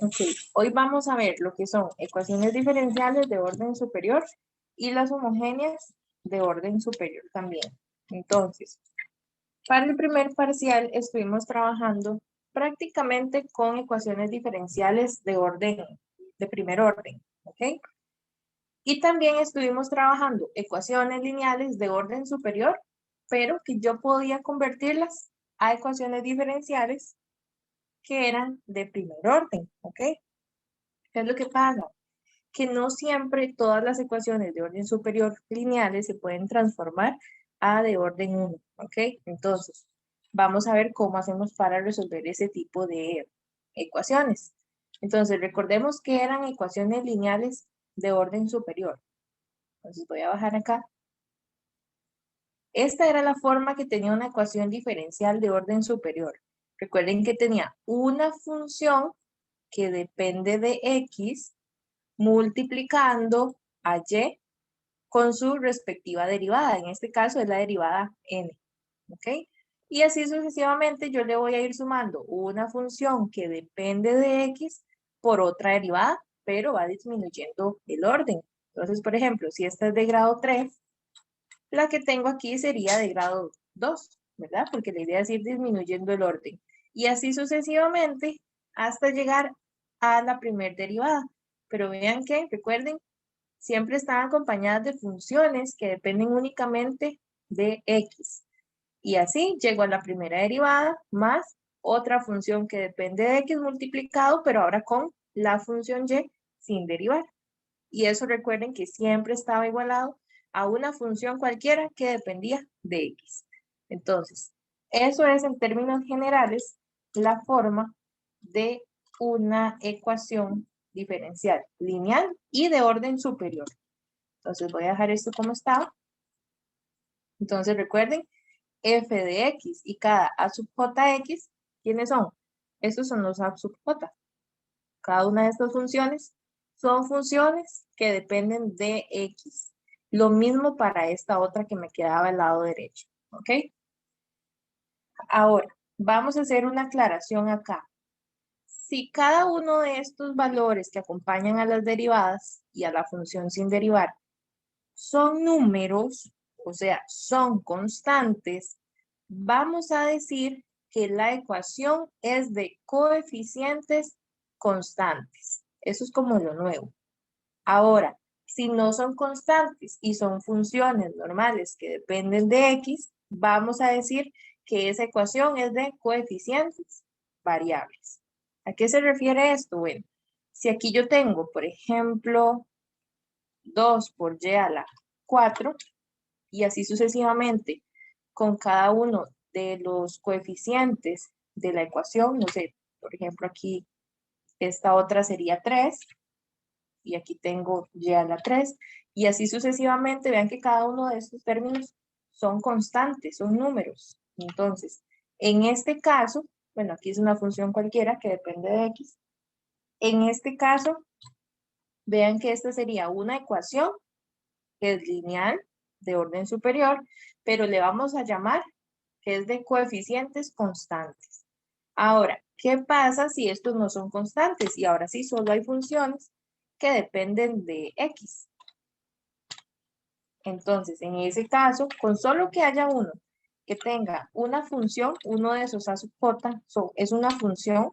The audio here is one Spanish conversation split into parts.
Ok, hoy vamos a ver lo que son ecuaciones diferenciales de orden superior y las homogéneas de orden superior también. Entonces, para el primer parcial estuvimos trabajando prácticamente con ecuaciones diferenciales de primer orden, ¿ok? Y también estuvimos trabajando ecuaciones lineales de orden superior, pero que yo podía convertirlas a ecuaciones diferenciales que eran de primer orden, ¿ok? ¿Qué es lo que pasa? Que no siempre todas las ecuaciones de orden superior lineales se pueden transformar a de orden 1, ¿ok? Entonces, vamos a ver cómo hacemos para resolver ese tipo de ecuaciones. Entonces, recordemos que eran ecuaciones lineales de orden superior. Entonces, voy a bajar acá. Esta era la forma que tenía una ecuación diferencial de orden superior. Recuerden que tenía una función que depende de x multiplicando a y con su respectiva derivada. En este caso es la derivada n. ¿Ok? Y así sucesivamente yo le voy a ir sumando una función que depende de x por otra derivada, pero va disminuyendo el orden. Entonces, por ejemplo, si esta es de grado 3, la que tengo aquí sería de grado 2, ¿verdad? Porque la idea es ir disminuyendo el orden. Y así sucesivamente hasta llegar a la primer derivada. Pero vean que, recuerden, siempre están acompañadas de funciones que dependen únicamente de x. Y así llego a la primera derivada más otra función que depende de x multiplicado, pero ahora con la función y sin derivar. Y eso recuerden que siempre estaba igualado a una función cualquiera que dependía de x. Entonces, eso es en términos generales la forma de una ecuación diferencial lineal y de orden superior. Entonces voy a dejar esto como está. Entonces recuerden, f de x y cada a sub jx, ¿quiénes son? Estos son los a sub j. Cada una de estas funciones son funciones que dependen de x. Lo mismo para esta otra que me quedaba al lado derecho. ¿Ok? Ahora, vamos a hacer una aclaración acá. Si cada uno de estos valores que acompañan a las derivadas y a la función sin derivar son números, o sea, son constantes, vamos a decir que la ecuación es de coeficientes constantes. Eso es como lo nuevo. Ahora, si no son constantes y son funciones normales que dependen de x, vamos a decir que esa ecuación es de coeficientes variables. ¿A qué se refiere esto? Bueno, si aquí yo tengo, por ejemplo, 2 por y a la 4 y así sucesivamente con cada uno de los coeficientes de la ecuación, no sé, por ejemplo aquí esta otra sería 3 y aquí tengo y a la 3 y así sucesivamente, vean que cada uno de estos términos son constantes, son números. Entonces, en este caso, bueno, aquí es una función cualquiera que depende de x. En este caso, vean que esta sería una ecuación que es lineal de orden superior, pero le vamos a llamar que es de coeficientes constantes. Ahora, ¿qué pasa si estos no son constantes? Y ahora sí, solo hay funciones que dependen de x. Entonces, en ese caso, con solo que haya uno que tenga una función, uno de esos a sub j es una función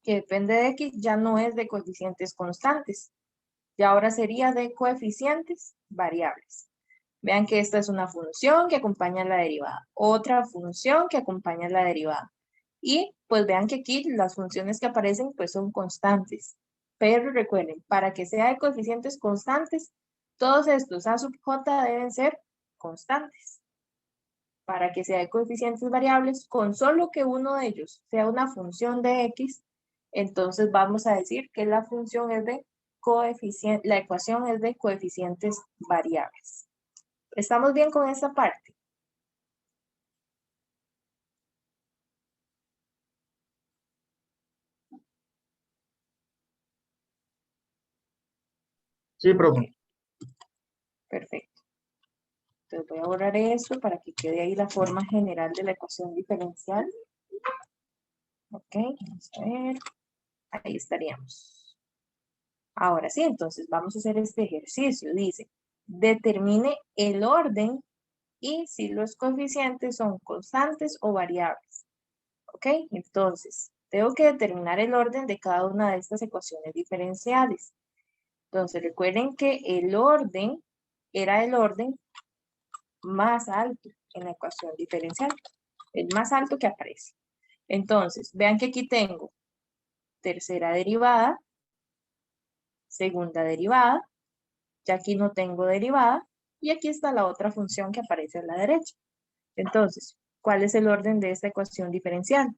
que depende de x, ya no es de coeficientes constantes. Y ahora sería de coeficientes variables. Vean que esta es una función que acompaña la derivada, otra función que acompaña la derivada. Y pues vean que aquí las funciones que aparecen pues son constantes. Pero recuerden, para que sea de coeficientes constantes, todos estos a sub j deben ser constantes. Para que sea de coeficientes variables, con solo que uno de ellos sea una función de x, entonces vamos a decir que la función es de coeficiente, la ecuación es de coeficientes variables. ¿Estamos bien con esta parte? Sí, profe. Perfecto. Entonces voy a borrar esto para que quede ahí la forma general de la ecuación diferencial. Ok, vamos a ver. Ahí estaríamos. Ahora sí, entonces vamos a hacer este ejercicio. Dice, determine el orden y si los coeficientes son constantes o variables. ¿Ok? Entonces, tengo que determinar el orden de cada una de estas ecuaciones diferenciales. Entonces, recuerden que el orden era el orden más alto en la ecuación diferencial. El más alto que aparece. Entonces, vean que aquí tengo tercera derivada, segunda derivada, ya aquí no tengo derivada, y aquí está la otra función que aparece a la derecha. Entonces, ¿cuál es el orden de esta ecuación diferencial?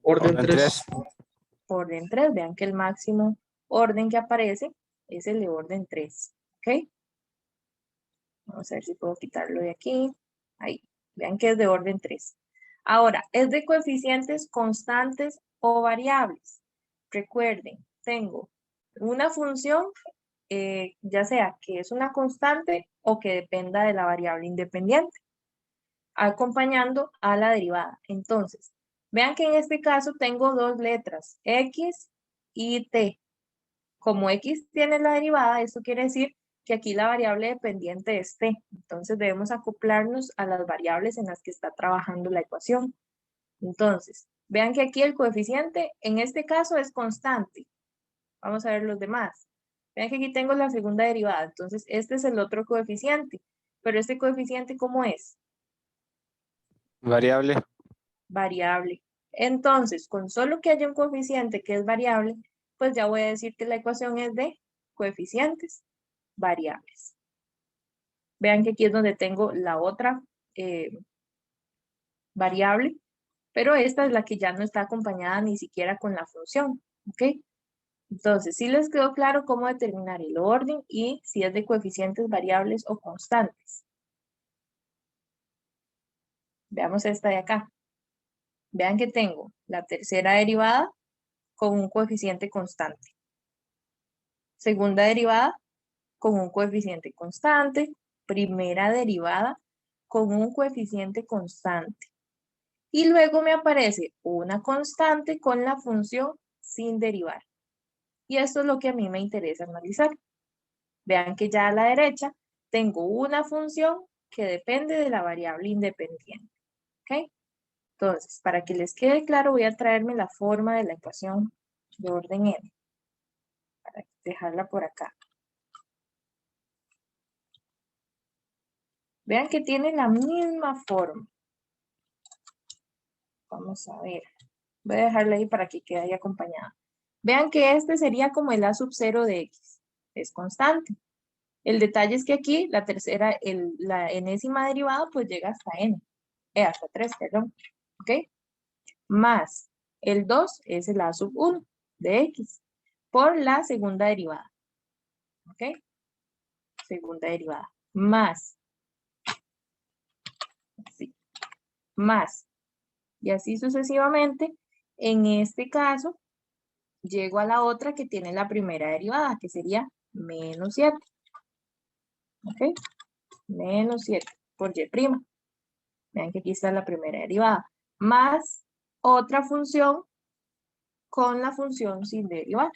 Orden 3. Orden 3. Vean que el máximo orden que aparece es el de orden 3. ¿Ok? Vamos a ver si puedo quitarlo de aquí. Ahí. Vean que es de orden 3. Ahora, ¿es de coeficientes constantes o variables? Recuerden, tengo una función, ya sea que es una constante o que dependa de la variable independiente, acompañando a la derivada. Entonces, vean que en este caso tengo dos letras, X y T. Como X tiene la derivada, eso quiere decir que aquí la variable dependiente es T. Entonces debemos acoplarnos a las variables en las que está trabajando la ecuación. Entonces, vean que aquí el coeficiente en este caso es constante. Vamos a ver los demás. Vean que aquí tengo la segunda derivada. Entonces, este es el otro coeficiente. Pero este coeficiente, ¿cómo es? Variable. Variable. Entonces, con solo que haya un coeficiente que es variable, pues ya voy a decir que la ecuación es de coeficientes variables. Vean que aquí es donde tengo la otra variable, pero esta es la que ya no está acompañada ni siquiera con la función, ¿ok? Entonces, sí les quedó claro cómo determinar el orden y si es de coeficientes variables o constantes. Veamos esta de acá. Vean que tengo la tercera derivada con un coeficiente constante. Segunda derivada con un coeficiente constante. Primera derivada con un coeficiente constante. Y luego me aparece una constante con la función sin derivar. Y esto es lo que a mí me interesa analizar. Vean que ya a la derecha tengo una función que depende de la variable independiente. ¿Ok? Entonces, para que les quede claro, voy a traerme la forma de la ecuación de orden n. Para dejarla por acá. Vean que tiene la misma forma. Vamos a ver. Voy a dejarla ahí para que quede ahí acompañada. Vean que este sería como el a sub 0 de x. Es constante. El detalle es que aquí la tercera, la enésima derivada, pues llega hasta n. Hasta 3, perdón. ¿Ok? Más el 2 es el a sub 1 de x por la segunda derivada. ¿Ok? Segunda derivada. Más. Sí. Más. Y así sucesivamente. En este caso, llego a la otra que tiene la primera derivada, que sería menos 7. ¿Ok? Menos 7 por y'. Vean que aquí está la primera derivada. Más otra función con la función sin derivar.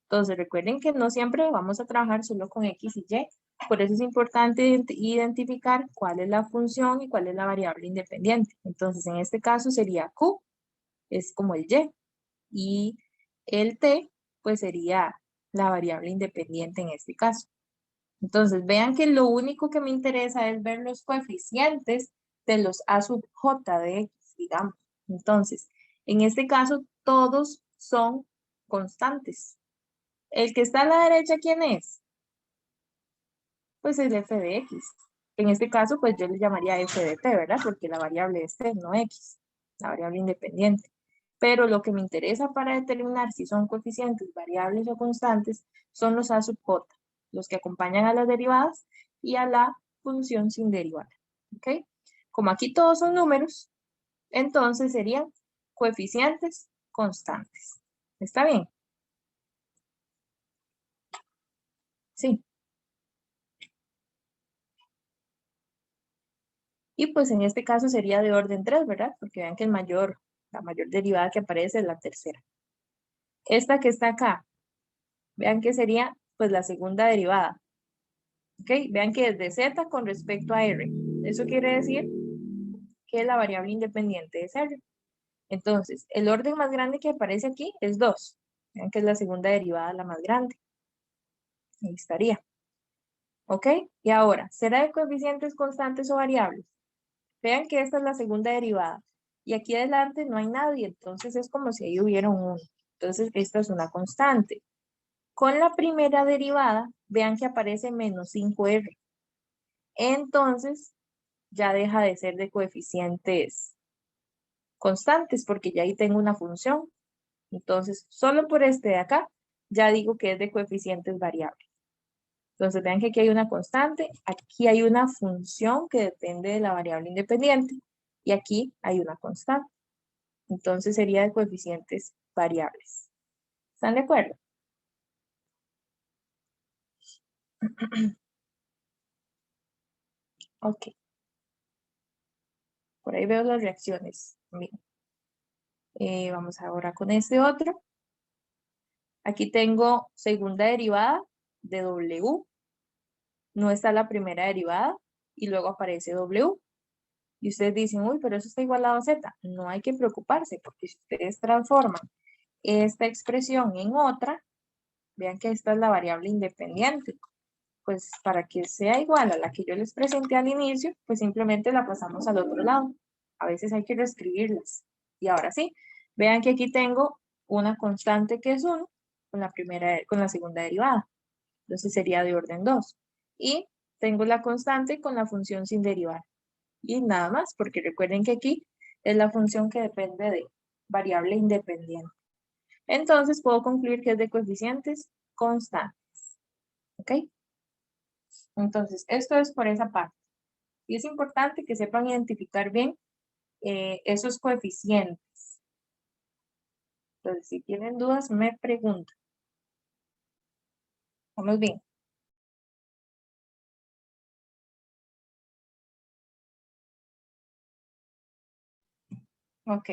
Entonces recuerden que no siempre vamos a trabajar solo con X y Y. Por eso es importante identificar cuál es la función y cuál es la variable independiente. Entonces en este caso sería Q, es como el Y. Y el T, pues sería la variable independiente en este caso. Entonces, vean que lo único que me interesa es ver los coeficientes de los a sub j de x, digamos. Entonces, en este caso, todos son constantes. El que está a la derecha, ¿quién es? Pues el f de x. En este caso, pues yo le llamaría f de t, ¿verdad? Porque la variable es t, no x, la variable independiente. Pero lo que me interesa para determinar si son coeficientes variables o constantes son los a sub j, los que acompañan a las derivadas y a la función sin derivar. ¿Ok? Como aquí todos son números, entonces serían coeficientes constantes. ¿Está bien? Sí. Y pues en este caso sería de orden 3, ¿verdad? Porque vean que el mayor La mayor derivada que aparece es la tercera. Esta que está acá, vean que sería pues la segunda derivada. ¿Ok? Vean que es de z con respecto a r. Eso quiere decir que la variable independiente es r. Entonces, el orden más grande que aparece aquí es 2. Vean que es la segunda derivada la más grande. Ahí estaría. ¿Ok? Y ahora, ¿será de coeficientes constantes o variables? Vean que esta es la segunda derivada. Y aquí adelante no hay nadie, entonces es como si ahí hubiera un 1. Entonces, esta es una constante. Con la primera derivada, vean que aparece menos 5r. Entonces, ya deja de ser de coeficientes constantes, porque ya ahí tengo una función. Entonces, solo por este de acá, ya digo que es de coeficientes variables. Entonces, vean que aquí hay una constante, aquí hay una función que depende de la variable independiente, y aquí hay una constante. Entonces, sería de coeficientes variables. ¿Están de acuerdo? Ok. Por ahí veo las reacciones. Bien. Vamos ahora con este otro. Aquí tengo segunda derivada de W. No está la primera derivada y luego aparece W. Y ustedes dicen, uy, pero eso está igualado a Z. No hay que preocuparse porque si ustedes transforman esta expresión en otra, vean que esta es la variable independiente. Pues para que sea igual a la que yo les presenté al inicio, pues simplemente la pasamos al otro lado. A veces hay que reescribirlas. Y ahora sí, vean que aquí tengo una constante que es 1 con la segunda derivada. Entonces sería de orden 2. Y tengo la constante con la función sin derivar. Y nada más, porque recuerden que aquí es la función que depende de variable independiente. Entonces puedo concluir que es de coeficientes constantes. ¿Ok? Entonces, esto es por esa parte. Y es importante que sepan identificar bien esos coeficientes. Entonces, si tienen dudas, me preguntan. Vamos bien. Ok.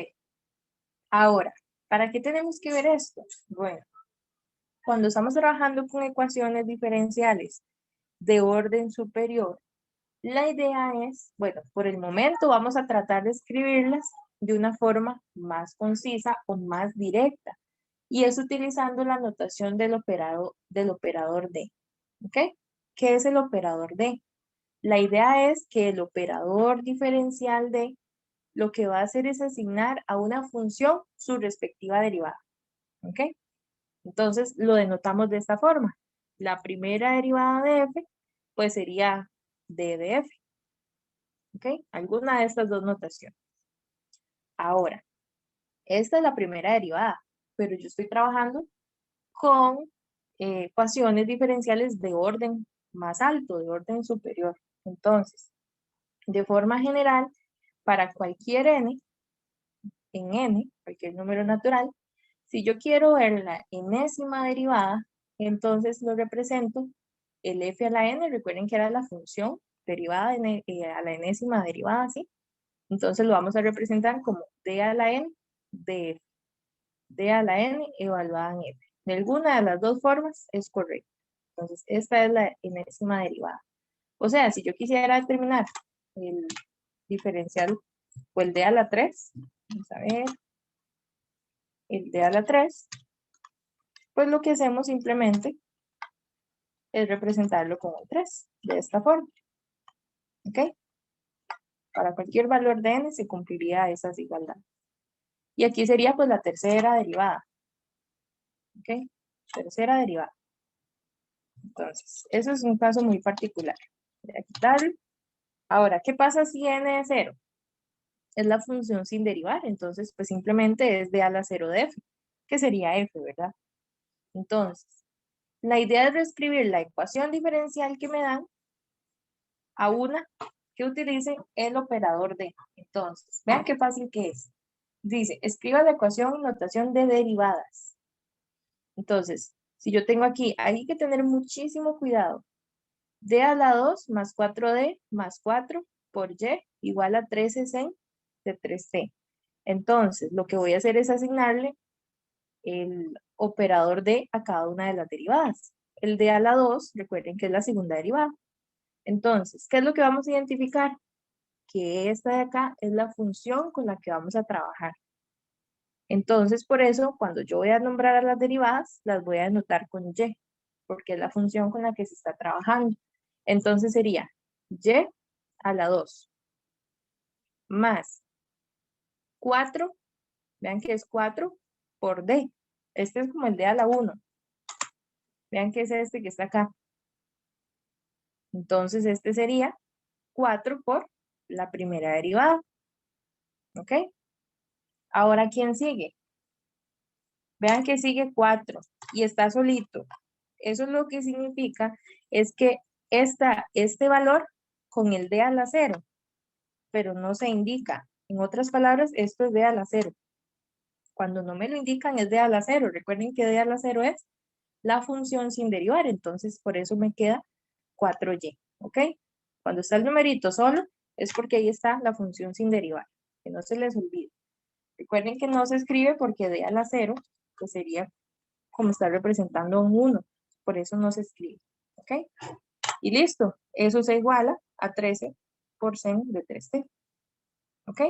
Ahora, ¿para qué tenemos que ver esto? Bueno, cuando estamos trabajando con ecuaciones diferenciales de orden superior, la idea es, bueno, por el momento vamos a tratar de escribirlas de una forma más concisa o más directa. Y es utilizando la notación del operador de. ¿Ok? ¿Qué es el operador de? La idea es que el operador diferencial de lo que va a hacer es asignar a una función su respectiva derivada. ¿Ok? Entonces lo denotamos de esta forma. La primera derivada de f, pues sería d de f. ¿Ok? Alguna de estas dos notaciones. Ahora, esta es la primera derivada, pero yo estoy trabajando con ecuaciones diferenciales de orden más alto, de orden superior. Entonces, de forma general, para cualquier n, en n, cualquier número natural, si yo quiero ver la enésima derivada, entonces lo represento el f a la n, recuerden que era la función derivada a la enésima derivada, ¿sí? Entonces lo vamos a representar como d a la n de f, d a la n evaluada en f. De alguna de las dos formas es correcto. Entonces, esta es la enésima derivada. O sea, si yo quisiera determinar el diferencial o el d a la 3, vamos a ver, el d a la 3, pues lo que hacemos simplemente es representarlo con el 3, de esta forma. ¿Ok? Para cualquier valor de n se cumpliría esa desigualdad. Y aquí sería pues la tercera derivada. ¿Ok? Tercera derivada. Entonces, eso es un caso muy particular. Voy a quitarlo. Ahora, ¿qué pasa si n es 0? Es la función sin derivar, entonces pues simplemente es de a la 0 de f, que sería f, ¿verdad? Entonces, la idea es reescribir la ecuación diferencial que me dan a una que utilice el operador de. Entonces, vean qué fácil que es. Dice, escriba la ecuación en notación de derivadas. Entonces, si yo tengo aquí, hay que tener muchísimo cuidado. D a la 2 más 4D más 4 por Y igual a 13C de 3T. Entonces, lo que voy a hacer es asignarle el operador D a cada una de las derivadas. El D a la 2, recuerden que es la segunda derivada. Entonces, ¿qué es lo que vamos a identificar? Que esta de acá es la función con la que vamos a trabajar. Entonces, por eso, cuando yo voy a nombrar a las derivadas, las voy a anotar con Y, porque es la función con la que se está trabajando. Entonces sería Y a la 2 más 4, vean que es 4 por D. Este es como el D a la 1. Vean que es este que está acá. Entonces este sería 4 por la primera derivada. ¿Ok? Ahora, ¿quién sigue? Vean que sigue 4 y está solito. Eso es lo que significa es que este valor con el D a la 0, pero no se indica. En otras palabras, esto es D a la 0. Cuando no me lo indican es D a la 0. Recuerden que D a la 0 es la función sin derivar, entonces por eso me queda 4y, ¿ok? Cuando está el numerito solo, es porque ahí está la función sin derivar, que no se les olvide. Recuerden que no se escribe porque D a la 0, pues sería como estar representando un 1, por eso no se escribe, ¿ok? Y listo, eso se iguala a 13 por sen de 3t, ¿ok?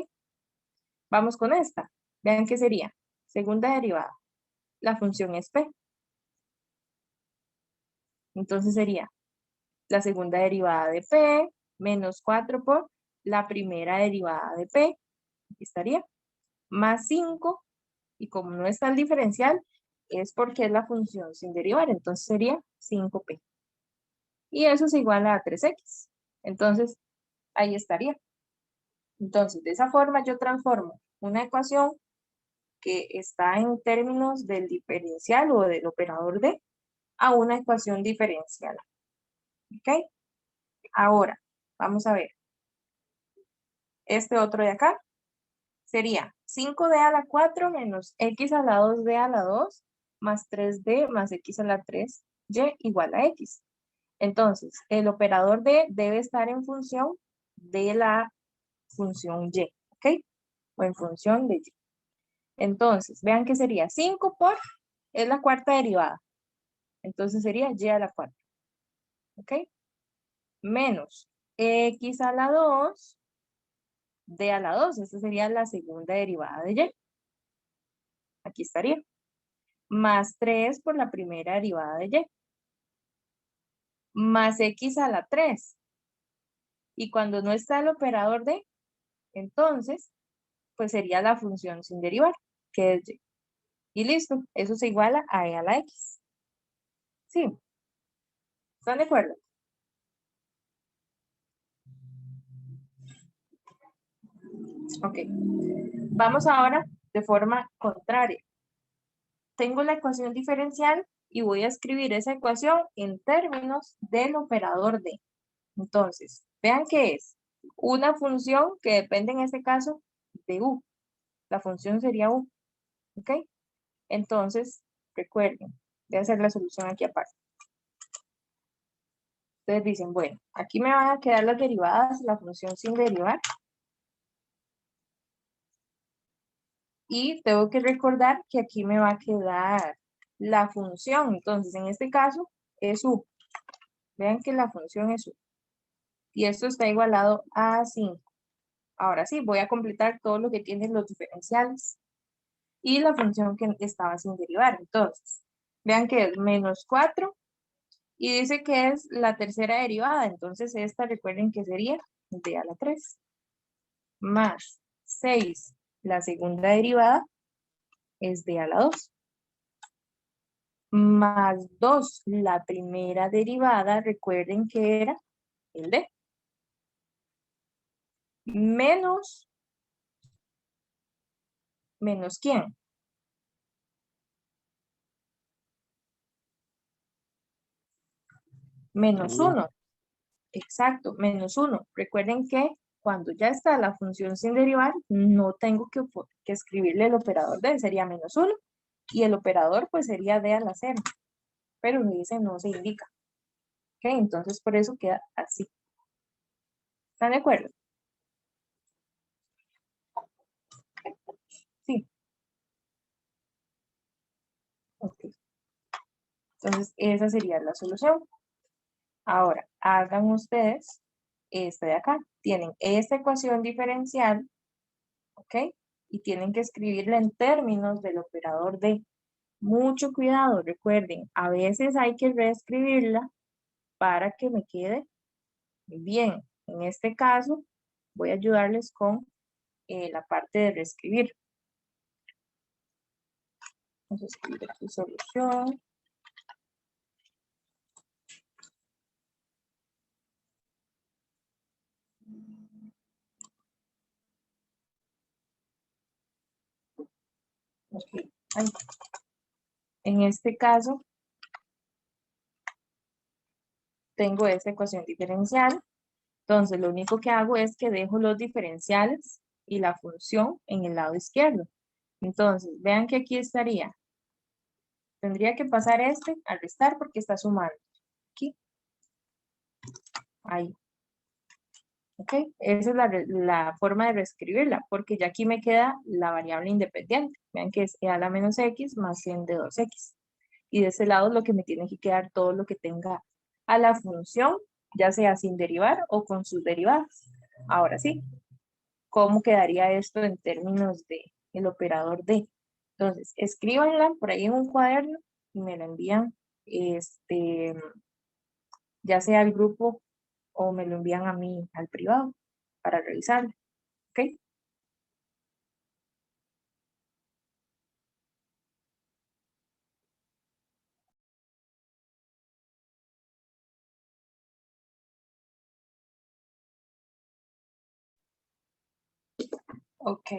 Vamos con esta. Vean qué sería. Segunda derivada. La función es p. Entonces sería la segunda derivada de p menos 4 por la primera derivada de p. Aquí estaría. Más 5. Y como no está el diferencial, es porque es la función sin derivar. Entonces sería 5p. Y eso es igual a 3x. Entonces, ahí estaría. Entonces, de esa forma yo transformo una ecuación que está en términos del diferencial o del operador D a una ecuación diferencial. ¿Ok? Ahora, vamos a ver. Este otro de acá sería 5D a la 4 menos X a la 2D a la 2 más 3D más X a la 3Y igual a X. Entonces, el operador D debe estar en función de la función Y, ¿ok? O en función de Y. Entonces, vean que sería 5 por, es la cuarta derivada. Entonces sería Y a la 4, ¿ok? Menos X a la 2, D a la 2. Esta sería la segunda derivada de Y. Aquí estaría. Más 3 por la primera derivada de Y. Más X a la 3. Y cuando no está el operador de, entonces, pues sería la función sin derivar, que es Y. Y listo, eso se iguala a E a la X. Sí, ¿están de acuerdo? Ok. Vamos ahora de forma contraria. Tengo la ecuación diferencial y voy a escribir esa ecuación en términos del operador de. Entonces, vean que es una función que depende en este caso de u. La función sería u. ¿Ok? Entonces, recuerden, voy a hacer la solución aquí aparte. Ustedes dicen, bueno, aquí me van a quedar las derivadas, la función sin derivar. Y tengo que recordar que aquí me va a quedar la función. Entonces, en este caso, es u. Vean que la función es u. Y esto está igualado a 5. Ahora sí, voy a completar todo lo que tienen los diferenciales. Y la función que estaba sin derivar. Entonces, vean que es menos 4. Y dice que es la tercera derivada. Entonces, esta recuerden que sería d a la 3. Más 6. La segunda derivada es d a la 2. Más 2, la primera derivada, recuerden que era el D. Menos, ¿menos quién? Menos 1. Exacto, menos 1. Recuerden que cuando ya está la función sin derivar, no tengo que escribirle el operador D, sería menos 1. Y el operador pues sería D a la 0. Pero me dice no se indica. ¿Ok? Entonces por eso queda así. ¿Están de acuerdo? Entonces, esa sería la solución. Ahora, hagan ustedes esta de acá. Tienen esta ecuación diferencial, ¿ok? Y tienen que escribirla en términos del operador de. Mucho cuidado, recuerden, a veces hay que reescribirla para que me quede bien. En este caso, voy a ayudarles con la parte de reescribir. Vamos a escribir aquí solución. Okay. En este caso, tengo esta ecuación diferencial. Entonces, lo único que hago es que dejo los diferenciales y la función en el lado izquierdo. Entonces, vean que aquí estaría. Tendría que pasar este al restar porque está sumando. Aquí. Ahí. ¿Ok? Esa es la forma de reescribirla, porque ya aquí me queda la variable independiente. Vean que es e a la menos x más 100 de 2x. Y de ese lado lo que me tiene que quedar todo lo que tenga a la función, ya sea sin derivar o con sus derivadas. Ahora sí, ¿cómo quedaría esto en términos de el operador de? Entonces, escríbanla por ahí en un cuaderno y me la envían, ya sea al grupo o me lo envían a mí al privado para revisarlo. ¿Ok? Ok,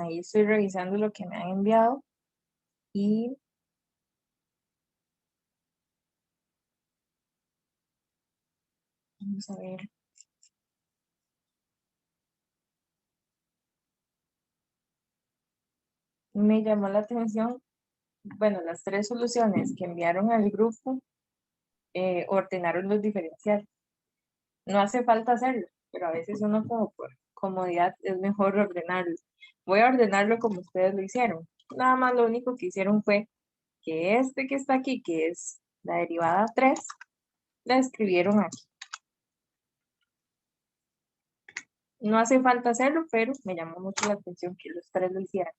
ahí estoy revisando lo que me han enviado y vamos a ver. Me llamó la atención, bueno, las tres soluciones que enviaron al grupo ordenaron los diferenciales. No hace falta hacerlo, pero a veces uno como por comodidad es mejor ordenarlo. Voy a ordenarlo como ustedes lo hicieron. Nada más lo único que hicieron fue que este que está aquí, que es la derivada 3, la escribieron aquí. No hace falta hacerlo, pero me llamó mucho la atención que los tres lo hicieran.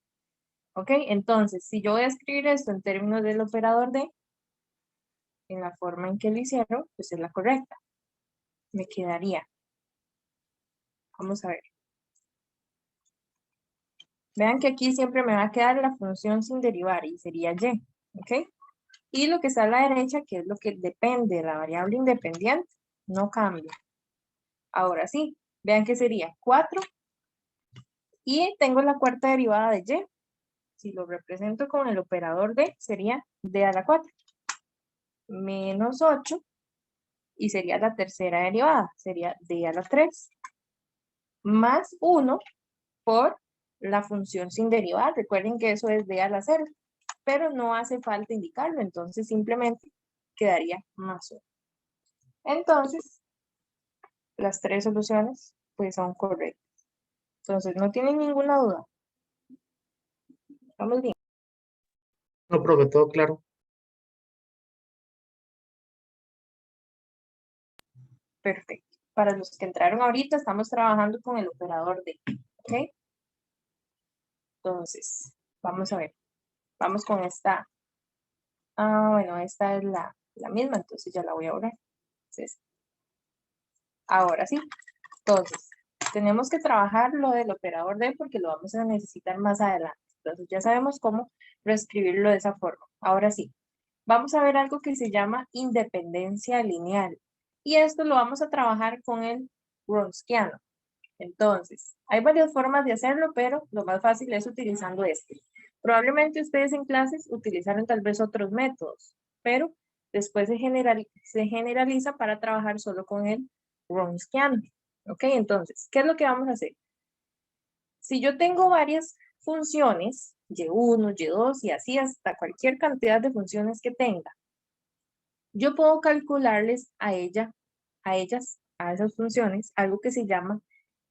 ¿Ok? Entonces, si yo voy a escribir esto en términos del operador de, en la forma en que lo hicieron, pues es la correcta. Me quedaría. Vamos a ver. Vean que aquí siempre me va a quedar la función sin derivar y sería y. ¿Ok? Y lo que está a la derecha, que es lo que depende de la variable independiente, no cambia. Ahora sí, vean que sería 4 y tengo la cuarta derivada de y. Si lo represento con el operador de, sería d a la 4 menos 8 y sería la tercera derivada, sería d a la 3 más 1 por la función sin derivar. Recuerden que eso es d a la 0, pero no hace falta indicarlo, entonces simplemente quedaría más 1. Entonces, las tres soluciones pues son correctas. Entonces, no tienen ninguna duda. ¿Estamos bien? No, profe, todo claro. Perfecto. Para los que entraron ahorita, estamos trabajando con el operador de, ¿ok? Entonces, vamos a ver. Vamos con esta. Bueno, esta es la misma, entonces ya la voy a borrar. Entonces, ahora sí. Entonces, tenemos que trabajar lo del operador de porque lo vamos a necesitar más adelante. Entonces, ya sabemos cómo reescribirlo de esa forma. Ahora sí, vamos a ver algo que se llama independencia lineal. Y esto lo vamos a trabajar con el Wronskiano. Entonces, hay varias formas de hacerlo, pero lo más fácil es utilizando este. Probablemente ustedes en clases utilizaron tal vez otros métodos, pero después se generaliza para trabajar solo con el Wronskiano. ¿Ok? Entonces, ¿qué es lo que vamos a hacer? Si yo tengo varias funciones, y1, y2 y así hasta cualquier cantidad de funciones que tenga, yo puedo calcularles a ellas, a esas funciones, algo que se llama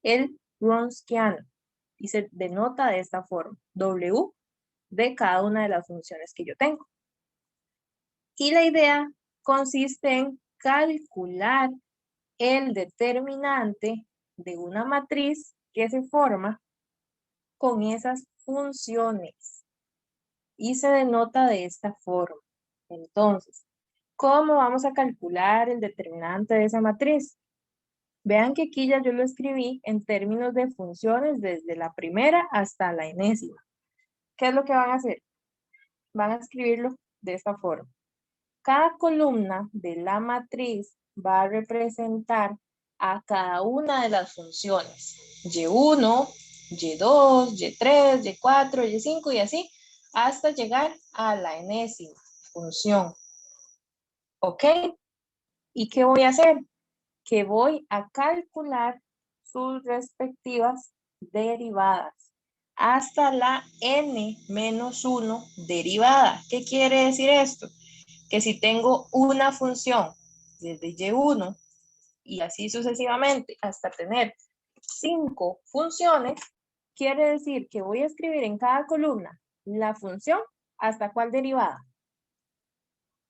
el Wronskiano y se denota de esta forma, W de cada una de las funciones que yo tengo. Y la idea consiste en calcular el determinante de una matriz que se forma con esas funciones y se denota de esta forma. Entonces, ¿cómo vamos a calcular el determinante de esa matriz? Vean que aquí ya yo lo escribí en términos de funciones desde la primera hasta la enésima. ¿Qué es lo que van a hacer? Van a escribirlo de esta forma. Cada columna de la matriz va a representar a cada una de las funciones. Y1, Y2, Y3, Y4, Y5 y así hasta llegar a la enésima función. ¿Ok? ¿Y qué voy a hacer? Que voy a calcular sus respectivas derivadas hasta la n-1 derivada. ¿Qué quiere decir esto? Que si tengo una función desde y1 y así sucesivamente hasta tener 5 funciones, quiere decir que voy a escribir en cada columna la función hasta cuál derivada.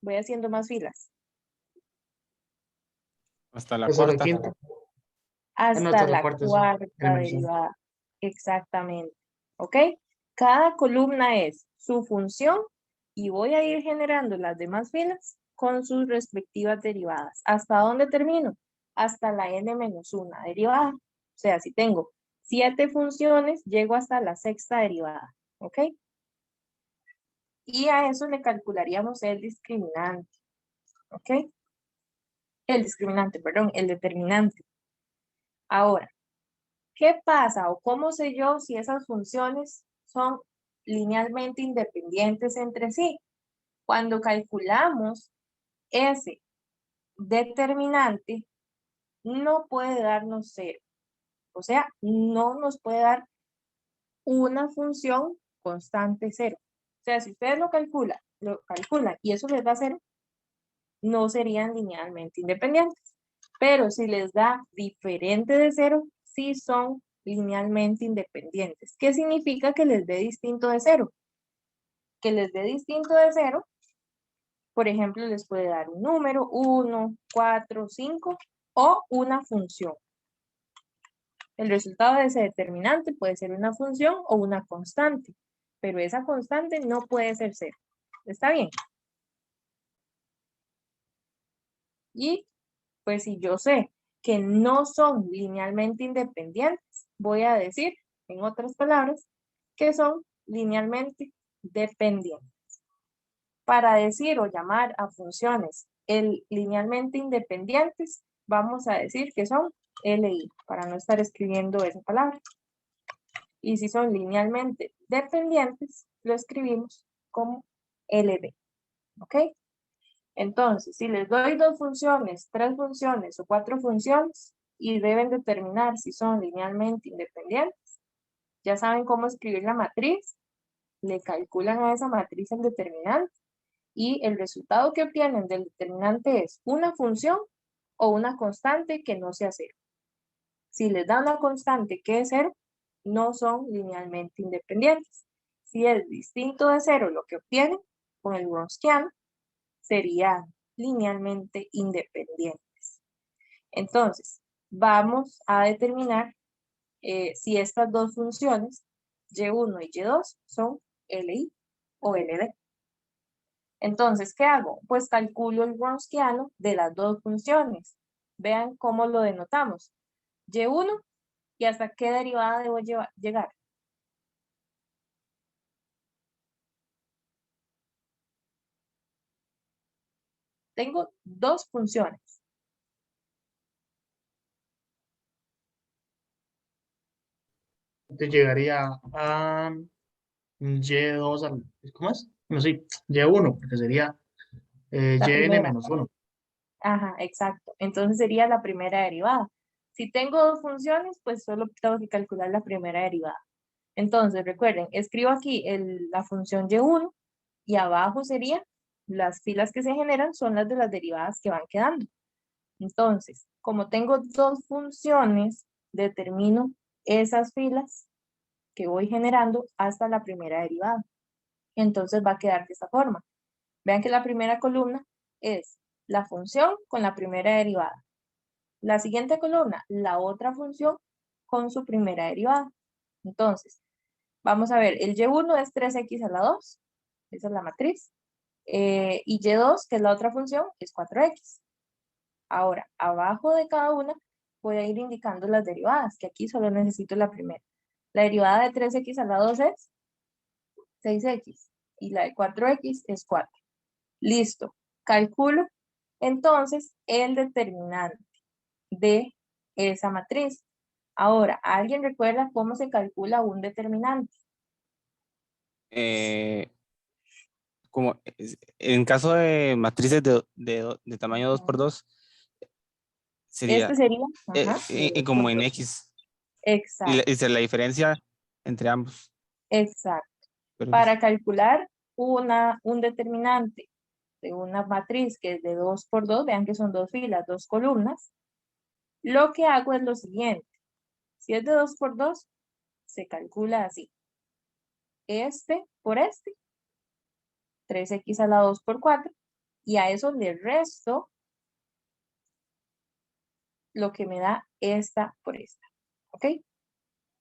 Voy haciendo más filas. Hasta la Pues a la cuarta. quinta. Bueno, Hasta hasta la la cuarta, sí. cuarta derivada. Exactamente. ¿Ok? Cada columna es su función y voy a ir generando las demás filas con sus respectivas derivadas. ¿Hasta dónde termino? Hasta la n-1 derivada. O sea, si tengo 7 funciones, llego hasta la sexta derivada. ¿Ok? Y a eso le calcularíamos el discriminante. ¿Ok? El discriminante, perdón, el determinante. Ahora, ¿qué pasa o cómo sé yo si esas funciones son linealmente independientes entre sí? Cuando calculamos ese determinante, no puede darnos cero. O sea, no nos puede dar una función constante cero. O sea, si ustedes lo calculan y eso les da cero, no serían linealmente independientes. Pero si les da diferente de cero, sí son linealmente independientes. ¿Qué significa que les dé distinto de cero? Que les dé distinto de cero, por ejemplo, les puede dar un número, 1, 4, 5 o una función. El resultado de ese determinante puede ser una función o una constante, pero esa constante no puede ser cero. ¿Está bien? Y pues si yo sé que no son linealmente independientes, voy a decir, en otras palabras, que son linealmente dependientes. Para decir o llamar a funciones linealmente independientes, vamos a decir que son LI, para no estar escribiendo esa palabra. Y si son linealmente dependientes, lo escribimos como LD. ¿Ok? Entonces, si les doy 2 funciones, 3 funciones o 4 funciones y deben determinar si son linealmente independientes, ya saben cómo escribir la matriz, le calculan a esa matriz el determinante y el resultado que obtienen del determinante es una función o una constante que no sea cero. Si les da una constante que es cero, no son linealmente independientes. Si es distinto de cero lo que obtienen con el Wronskiano, serían linealmente independientes. Entonces, vamos a determinar si estas dos funciones, y1 y y2, son LI o LD. Entonces, ¿qué hago? Pues calculo el Wronskiano de las dos funciones. Vean cómo lo denotamos. Y1 y hasta qué derivada debo llegar. Tengo dos funciones. Entonces llegaría a Y2 ¿cómo es? No, sí, Y1, porque sería La primera. YN-1. Ajá, exacto. Entonces sería la primera derivada. Si tengo dos funciones, pues solo tengo que calcular la primera derivada. Entonces, recuerden, escribo aquí la función y1 y abajo sería las filas que se generan son las de las derivadas que van quedando. Entonces, como tengo dos funciones, determino esas filas que voy generando hasta la primera derivada. Entonces va a quedar de esta forma. Vean que la primera columna es la función con la primera derivada. La siguiente columna, la otra función con su primera derivada. Entonces, vamos a ver, el Y1 es 3x a la 2, esa es la matriz. Y Y2, que es la otra función, es 4x. Ahora, abajo de cada una voy a ir indicando las derivadas, que aquí solo necesito la primera. La derivada de 3x a la 2 es 6x y la de 4x es 4. Listo. Calculo entonces el determinante de esa matriz. Ahora, ¿alguien recuerda cómo se calcula un determinante? En caso de matrices de tamaño 2 por 2 sería Este sería, ajá, como en X. exacto, Y la diferencia entre ambos. exacto. Pero Para calcular un determinante de una matriz que es de 2 por 2, vean que son dos filas, dos columnas, lo que hago es lo siguiente. Si es de 2 por 2, se calcula así. Este por este, 3x a la 2 por 4, y a eso le resto lo que me da esta por esta. ¿Ok?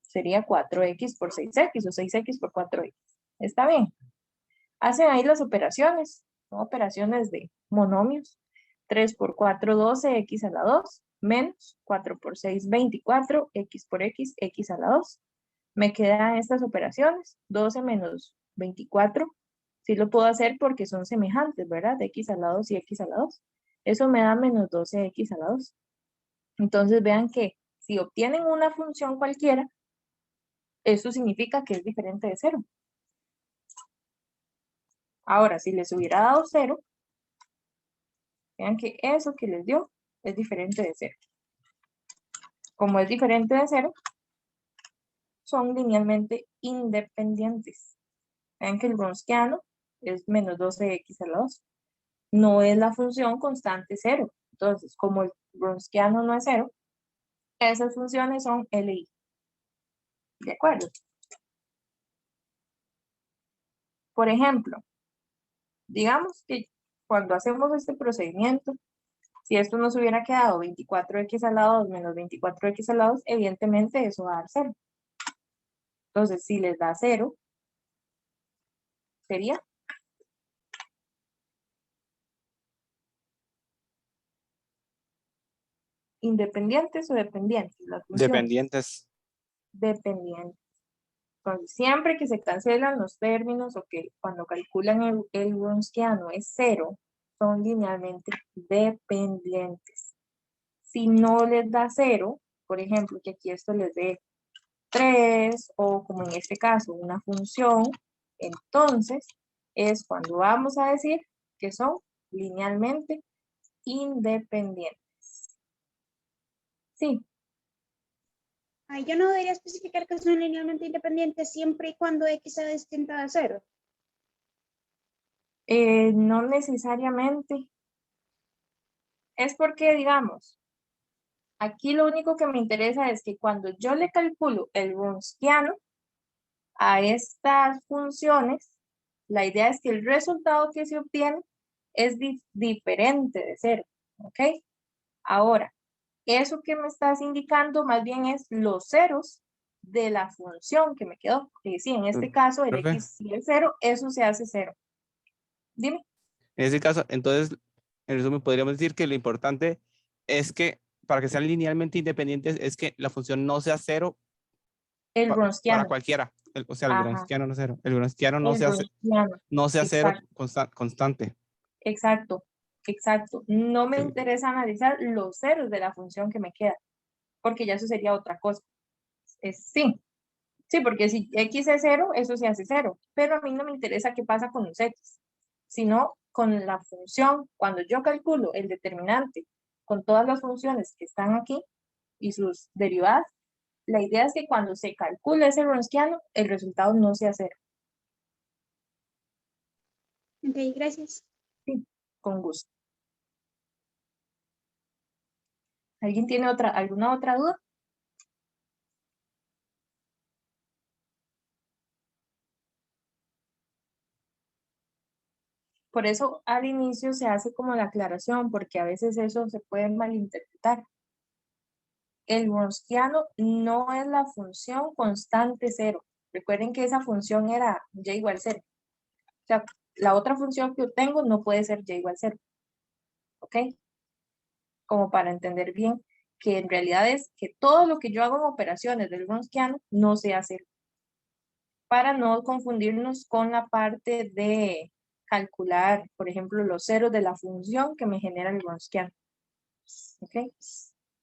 Sería 4x por 6x o 6x por 4x. ¿Está bien? Hacen ahí las operaciones. Son operaciones de monomios. 3 por 4, 12, x a la 2, menos 4 por 6, 24, x por x a la 2. Me quedan estas operaciones. 12 menos 24. Sí lo puedo hacer porque son semejantes, ¿verdad? X a la 2 y x a la 2. Eso me da menos 12x a la 2. Entonces vean que si obtienen una función cualquiera, eso significa que es diferente de 0. Ahora, si les hubiera dado 0, vean que eso que les dio es diferente de 0. Como es diferente de 0, son linealmente independientes. Vean que el Wronskiano es menos 12x a la 2. No es la función constante 0. Entonces, como el Wronskiano no es 0, esas funciones son LI. ¿De acuerdo? Por ejemplo, digamos que cuando hacemos este procedimiento, si esto nos hubiera quedado 24x a la 2 menos 24x a la 2, evidentemente eso va a dar 0. Entonces, si les da 0, sería independientes o dependientes, las funciones. dependientes. Dependientes. Entonces, siempre que se cancelan los términos o que cuando calculan el Wronskiano es 0, son linealmente dependientes. Si no les da 0, por ejemplo, que aquí esto les dé 3 o como en este caso una función, entonces es cuando vamos a decir que son linealmente independientes. Sí, Yo no debería especificar que son linealmente independientes siempre y cuando x sea distinta de 0. no necesariamente. Es porque, digamos, aquí lo único que me interesa es que cuando yo le calculo el Wronskiano a estas funciones, la idea es que el resultado que se obtiene es diferente de 0, ¿ok? Ahora, eso que me estás indicando más bien es los ceros de la función que me quedó. Que sí, en este caso el Profe, x si es 0, eso se hace 0. Dime. en ese caso, entonces, en resumen, podríamos decir que lo importante es que para que sean linealmente independientes es que la función no sea 0 El para Wronskiano. cualquiera. O sea, el Ajá, Wronskiano no es 0. El Wronskiano el Wronskiano. no sea 0 Exacto, constante. exacto, exacto. No me interesa analizar los ceros de la función que me queda, porque ya eso sería otra cosa. Sí, sí, porque si x es 0, eso se hace 0, pero a mí no me interesa qué pasa con los x, sino con la función. Cuando yo calculo el determinante con todas las funciones que están aquí y sus derivadas, la idea es que cuando se calcula ese Wronskiano, el resultado no sea 0. Ok, gracias. Sí, con gusto. ¿Alguien tiene alguna otra duda? Por eso al inicio se hace como la aclaración, porque a veces eso se puede malinterpretar. El Wronskiano no es la función constante cero. Recuerden que esa función era y igual 0. O sea, la otra función que obtengo no puede ser y igual 0. ¿Ok? Como para entender bien que en realidad es que todo lo que yo hago en operaciones del Wronskiano no sea 0. Para no confundirnos con la parte de calcular, por ejemplo, los ceros de la función que me genera el Wronskiano. ¿Ok?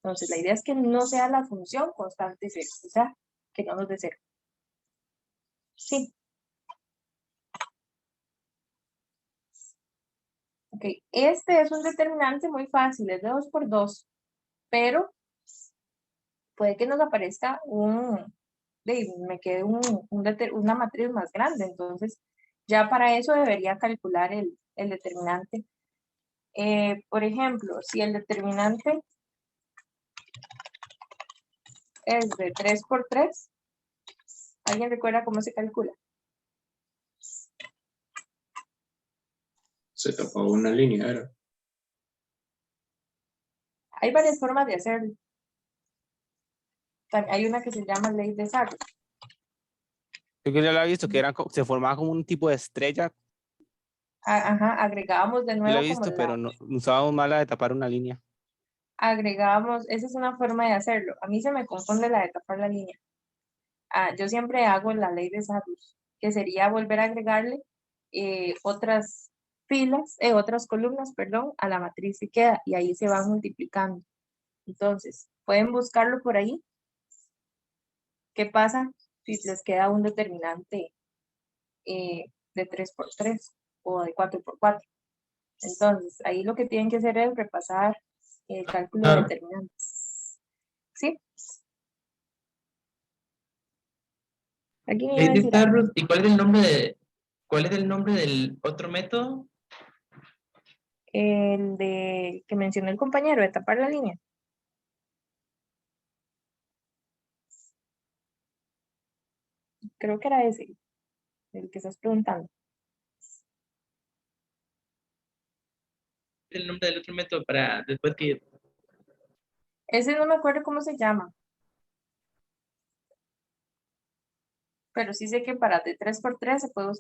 Entonces, la idea es que no sea la función constante 0, o sea, que no nos dé 0. Sí. Ok, este es un determinante muy fácil, es de 2 por 2, pero puede que nos aparezca me quede una matriz más grande, entonces ya para eso debería calcular el determinante. Por ejemplo, si el determinante es de 3 por 3, ¿alguien recuerda cómo se calcula? Se tapó una línea, ¿era? Hay varias formas de hacerlo. Hay una que se llama ley de Sartre. Yo que ya lo había visto, que se formaba como un tipo de estrella. Ajá, agregábamos de Yo nuevo lo he como visto, pero no usábamos más la de tapar una línea. agregamos, esa es una forma de hacerlo. A mí se me confunde la de tapar la línea. Yo siempre hago la ley de Sarrus, que sería volver a agregarle otras otras columnas, perdón, a la matriz que queda, y ahí se van multiplicando. Entonces, pueden buscarlo por ahí. ¿Qué pasa si les queda un determinante de 3 por 3 o de 4 por 4? Entonces, ahí lo que tienen que hacer es repasar el cálculo de determinantes. ¿Sí? ¿Alguien iba a decir algo? ¿Y cuál es el nombre del otro método? El de que mencionó el compañero, de tapar la línea. Creo que era ese, el que estás preguntando. El nombre del otro método para después que... Ese no me acuerdo cómo se llama. Pero sí sé que para el de 3 por 3 se puede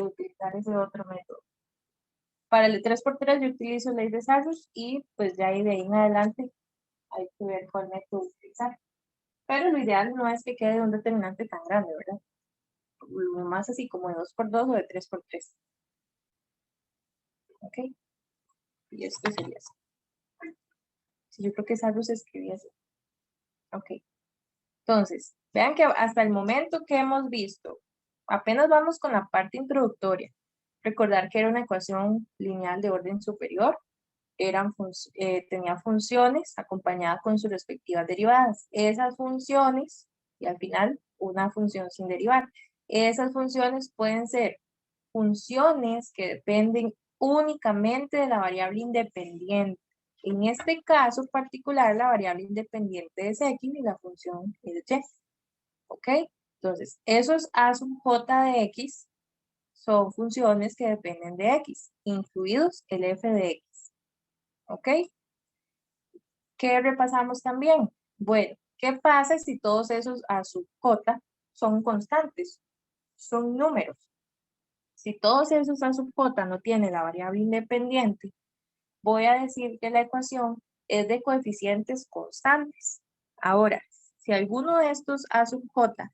utilizar ese otro método. Para el de 3 por 3 yo utilizo ley de Sarrus y pues ya de ahí en adelante hay que ver cuál método utilizar. Pero lo ideal no es que quede un determinante tan grande, ¿verdad? Lo más así como de 2 por 2 o de 3 por 3. ¿Ok? Y esto sería así. Sí, yo creo que Sarrus se escribía así. Ok. Entonces, vean que hasta el momento que hemos visto, apenas vamos con la parte introductoria. Recordar que era una ecuación lineal de orden superior, tenía funciones acompañadas con sus respectivas derivadas. Esas funciones, y al final una función sin derivar. Esas funciones pueden ser funciones que dependen únicamente de la variable independiente. En este caso particular, la variable independiente es x y la función es y. ¿Ok? Entonces, esos a sub j de x son funciones que dependen de x, incluidos el f de x. ¿Ok? ¿Qué repasamos también? Bueno, ¿qué pasa si todos esos a sub j son constantes? Son números. Si todos esos a sub j no tienen la variable independiente, voy a decir que la ecuación es de coeficientes constantes. Ahora, si alguno de estos a sub j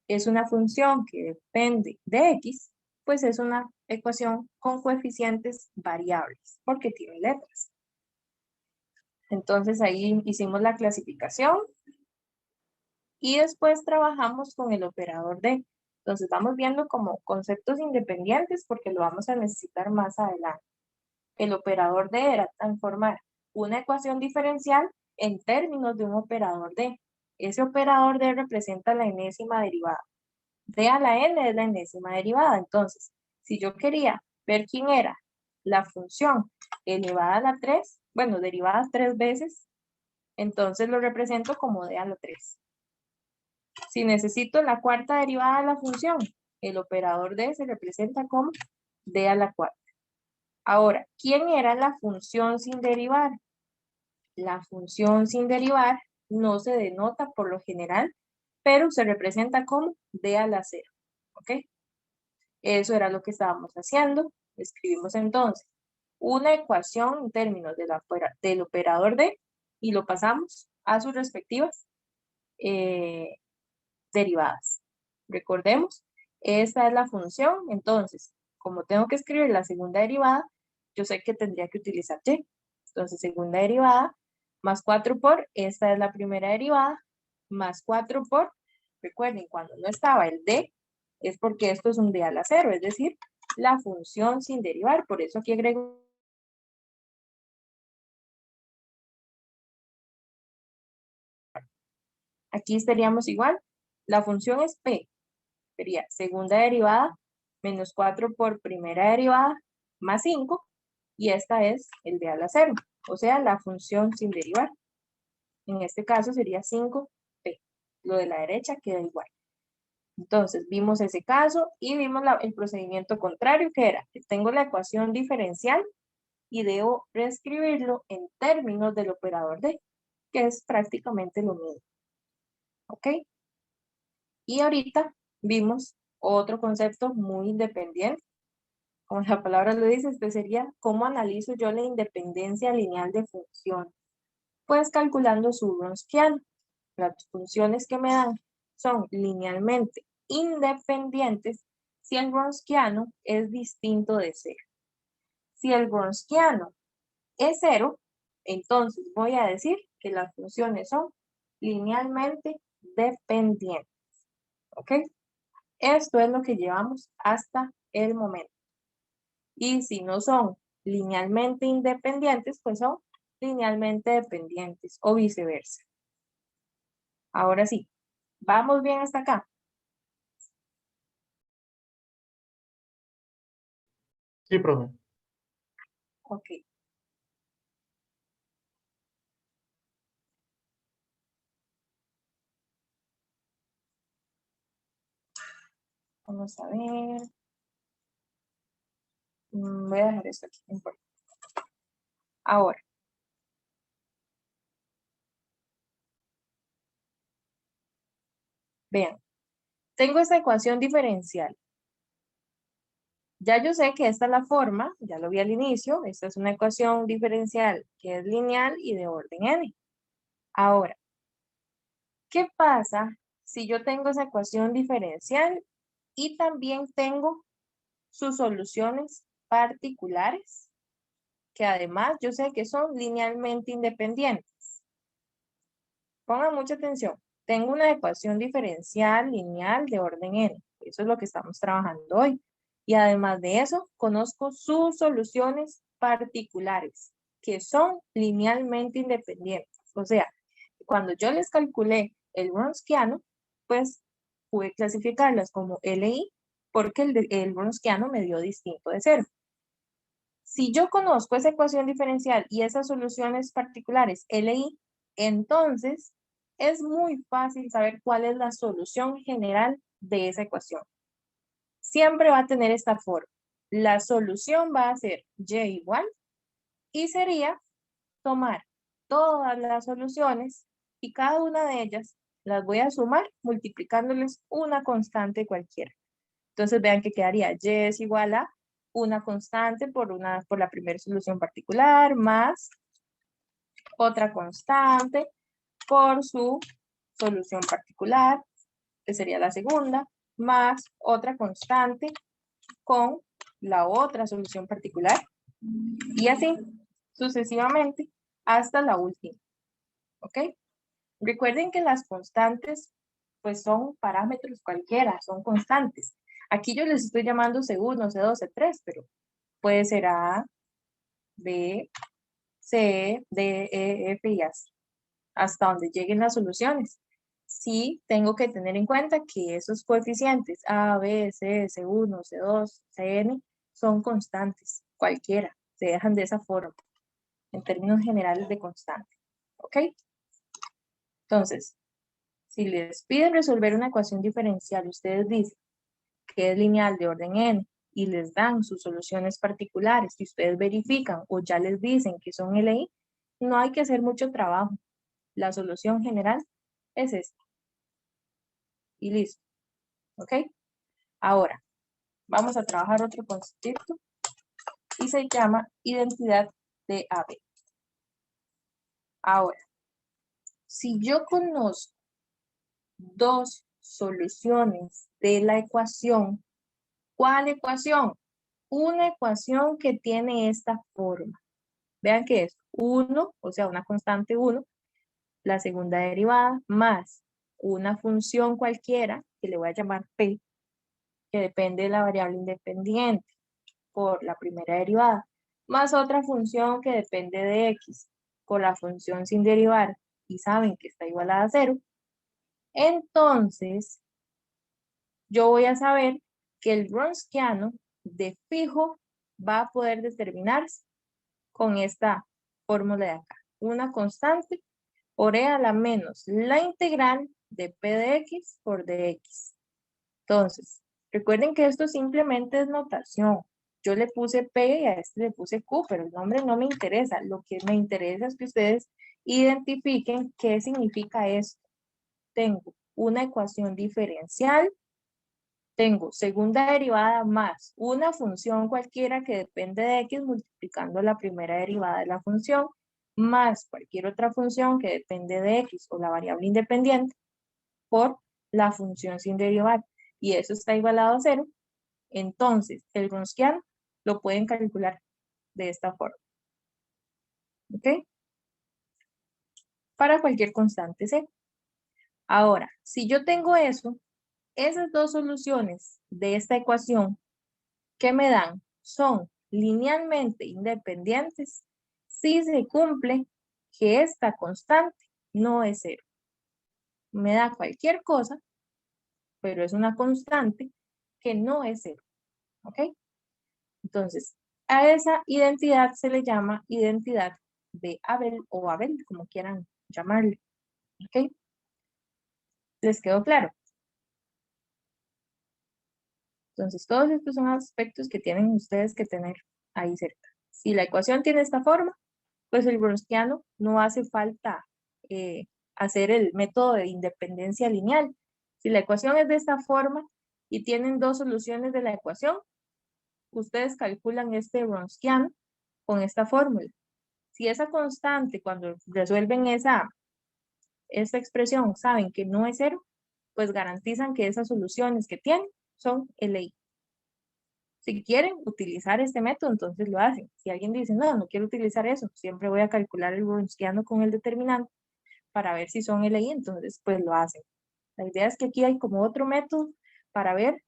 es una función que depende de x, pues es una ecuación con coeficientes variables, porque tiene letras. Entonces ahí hicimos la clasificación y después trabajamos con el operador de. Entonces vamos viendo como conceptos independientes porque lo vamos a necesitar más adelante. El operador de era transformar una ecuación diferencial en términos de un operador de. Ese operador de representa la enésima derivada. D a la n es la enésima derivada. Entonces, si yo quería ver quién era la función elevada a la 3, bueno, derivada 3 veces, entonces lo represento como d a la 3. Si necesito la cuarta derivada de la función, el operador d se representa como d a la 4. Ahora, ¿quién era la función sin derivar? La función sin derivar no se denota por lo general, pero se representa como d a la 0. ¿Ok? Eso era lo que estábamos haciendo. Escribimos entonces una ecuación en términos del operador d y lo pasamos a sus respectivas derivadas. Recordemos, esta es la función. Entonces, como tengo que escribir la segunda derivada, yo sé que tendría que utilizar y. Entonces, segunda derivada más 4 por, esta es la primera derivada, más 4 por, recuerden, cuando no estaba el d, es porque esto es un d a la 0, es decir, la función sin derivar. Por eso aquí agrego aquí estaríamos igual. La función es p, sería segunda derivada menos 4 por primera derivada más 5, y esta es el d a la 0, o sea, la función sin derivar. En este caso sería 5p. Lo de la derecha queda igual. Entonces, vimos ese caso y vimos el procedimiento contrario, que era que tengo la ecuación diferencial y debo reescribirlo en términos del operador d, que es prácticamente lo mismo. ¿Ok? Y ahorita vimos otro concepto muy independiente. Como la palabra lo dice, este sería ¿cómo analizo yo la independencia lineal de función? Pues calculando su Wronskiano. Las funciones que me dan son linealmente independientes si el Wronskiano es distinto de 0. Si el Wronskiano es 0, entonces voy a decir que las funciones son linealmente dependientes. ¿Ok? Esto es lo que llevamos hasta el momento. Y si no son linealmente independientes, pues son linealmente dependientes o viceversa. Ahora sí, ¿vamos bien hasta acá? Sí, profe. Ok. Vamos a ver. Voy a dejar esto aquí, no importa. Ahora. Vean. Tengo esta ecuación diferencial. Ya yo sé que esta es la forma, ya lo vi al inicio, esta es una ecuación diferencial que es lineal y de orden n. Ahora, ¿qué pasa si yo tengo esa ecuación diferencial y también tengo sus soluciones particulares, que además yo sé que son linealmente independientes? Pongan mucha atención. Tengo una ecuación diferencial lineal de orden n. Eso es lo que estamos trabajando hoy. Y además de eso, conozco sus soluciones particulares, que son linealmente independientes. O sea, cuando yo les calculé el Wronskiano, pues pude clasificarlas como LI porque el Wronskiano me dio distinto de 0. Si yo conozco esa ecuación diferencial y esas soluciones particulares LI, entonces es muy fácil saber cuál es la solución general de esa ecuación. Siempre va a tener esta forma. La solución va a ser y igual y sería tomar todas las soluciones y cada una de ellas las voy a sumar multiplicándoles una constante cualquiera. Entonces vean que quedaría y es igual a una constante por la primera solución particular más otra constante por su solución particular, que sería la segunda, más otra constante con la otra solución particular, y así sucesivamente hasta la última. ¿Ok? Recuerden que las constantes pues son parámetros cualquiera, son constantes. Aquí yo les estoy llamando C1, C2, C3, pero puede ser A, B, C, D, E, F y así, hasta donde lleguen las soluciones. Sí, tengo que tener en cuenta que esos coeficientes A, B, C, C1, C2, Cn son constantes, cualquiera, se dejan de esa forma, en términos generales de constante. ¿Ok? Entonces, si les piden resolver una ecuación diferencial, ustedes dicen que es lineal de orden n y les dan sus soluciones particulares, si ustedes verifican o ya les dicen que son LI, no hay que hacer mucho trabajo. La solución general es esta. Y listo. ¿Ok? Ahora, vamos a trabajar otro concepto y se llama identidad de AB. Ahora, si yo conozco dos soluciones de la ecuación, ¿cuál ecuación? Una ecuación que tiene esta forma. Vean que es 1, o sea, una constante 1, la segunda derivada, más una función cualquiera, que le voy a llamar P, que depende de la variable independiente por la primera derivada, más otra función que depende de X por la función sin derivar, y saben que está igualada a 0, entonces yo voy a saber que el Wronskiano de fijo va a poder determinarse con esta fórmula de acá. Una constante por E a la menos la integral de P de X por dx. Entonces, recuerden que esto simplemente es notación. Yo le puse P y a este le puse Q, pero el nombre no me interesa. Lo que me interesa es que ustedes identifiquen qué significa esto. Tengo una ecuación diferencial, tengo segunda derivada más una función cualquiera que depende de X multiplicando la primera derivada de la función, más cualquier otra función que depende de X o la variable independiente por la función sin derivar. Y eso está igualado a 0. Entonces, el Wronskiano lo pueden calcular de esta forma. ¿Ok? Para cualquier constante C. Ahora, si yo tengo eso, esas dos soluciones de esta ecuación que me dan son linealmente independientes si se cumple que esta constante no es 0. Me da cualquier cosa, pero es una constante que no es 0. ¿Ok? Entonces, a esa identidad se le llama identidad de Abel o Abel, como quieran llamarle. ¿Ok? ¿Les quedó claro? Entonces, todos estos son aspectos que tienen ustedes que tener ahí cerca. Si la ecuación tiene esta forma, pues el Wronskiano no hace falta hacer el método de independencia lineal. Si la ecuación es de esta forma y tienen dos soluciones de la ecuación, ustedes calculan este Wronskiano con esta fórmula. Si esa constante, cuando resuelven esta expresión, saben que no es 0, pues garantizan que esas soluciones que tienen son LI. Si quieren utilizar este método, entonces lo hacen. Si alguien dice, no, no quiero utilizar eso, siempre voy a calcular el Wronskiano con el determinante para ver si son LI, entonces pues lo hacen. La idea es que aquí hay como otro método para ver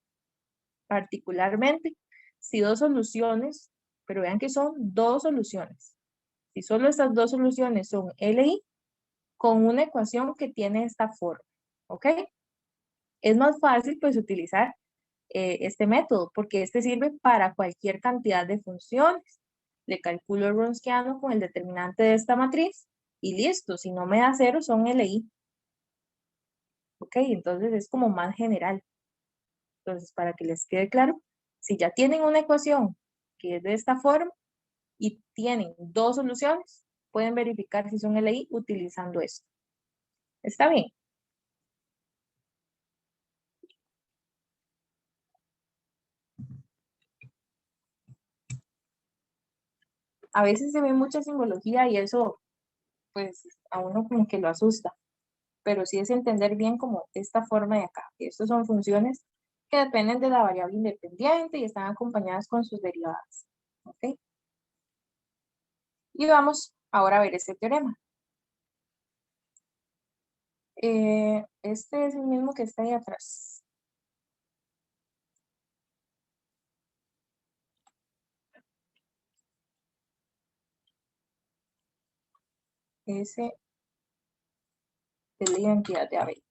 particularmente si dos soluciones, pero vean que son dos soluciones. Si solo estas dos soluciones son LI, con una ecuación que tiene esta forma, ¿ok? Es más fácil pues utilizar este método, porque este sirve para cualquier cantidad de funciones. Le calculo el Wronskiano con el determinante de esta matriz y listo, si no me da 0 son LI. Ok, entonces es como más general. Entonces, para que les quede claro, si ya tienen una ecuación que es de esta forma y tienen dos soluciones, pueden verificar si son LI utilizando esto. ¿Está bien? A veces se ve mucha simbología y eso, pues, a uno como que lo asusta. Pero sí es entender bien como esta forma de acá. Estas son funciones que dependen de la variable independiente y están acompañadas con sus derivadas. ¿Ok? Y vamos ahora a ver este teorema. Este es el mismo que está ahí atrás. Ese es la identidad de Abel.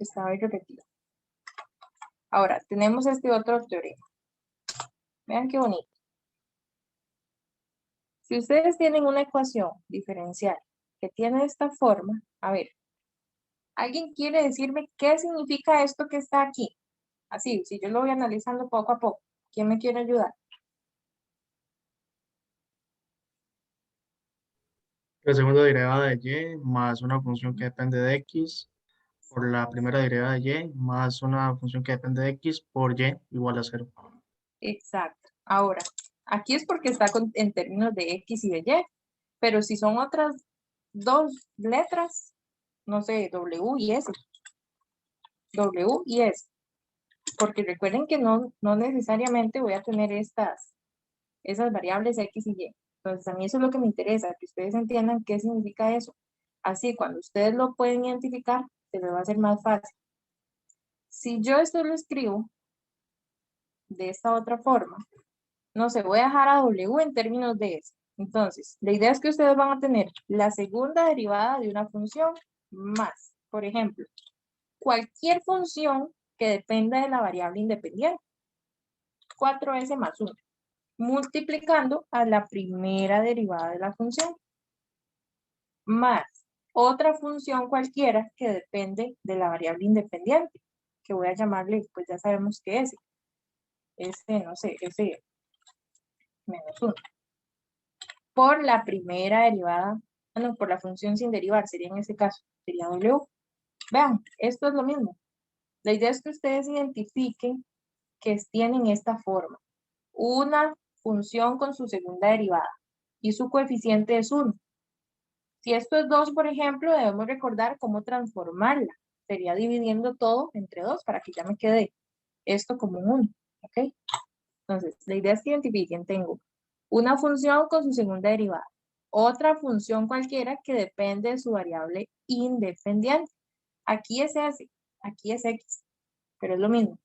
Está ahí repetido. Ahora, tenemos este otro teorema. Vean qué bonito. Si ustedes tienen una ecuación diferencial que tiene esta forma, a ver, ¿Alguien quiere decirme qué significa esto que está aquí? Así, si yo lo voy analizando poco a poco. ¿Quién me quiere ayudar? La segunda derivada de y más una función que depende de x por la primera derivada de y más una función que depende de x por y igual a 0. Exacto. Ahora, aquí es porque está en términos de X y de Y, pero si son otras dos letras, no sé, W y S. W y S. Porque recuerden que no necesariamente voy a tener esas variables X y Y. Entonces, a mí eso es lo que me interesa, que ustedes entiendan qué significa eso. Así, cuando ustedes lo pueden identificar, se les va a hacer más fácil. Si yo esto lo escribo de esta otra forma, no sé, voy a dejar a W en términos de S. Entonces, la idea es que ustedes van a tener la segunda derivada de una función más, por ejemplo, cualquier función que dependa de la variable independiente, 4S más 1, multiplicando a la primera derivada de la función, más otra función cualquiera que depende de la variable independiente, que voy a llamarle, pues ya sabemos que es no sé, S menos 1. Por la primera derivada, no, por la función sin derivar, sería en este caso, sería W. Vean, esto es lo mismo. La idea es que ustedes identifiquen que tienen esta forma. Una función con su segunda derivada y su coeficiente es 1. Si esto es 2, por ejemplo, debemos recordar cómo transformarla. Sería dividiendo todo entre 2 para que ya me quede esto como un 1. ¿Ok? Entonces, la idea es que identifiquen, tengo una función con su segunda derivada, otra función cualquiera que depende de su variable independiente. Aquí es S, aquí es X, pero es lo mismo.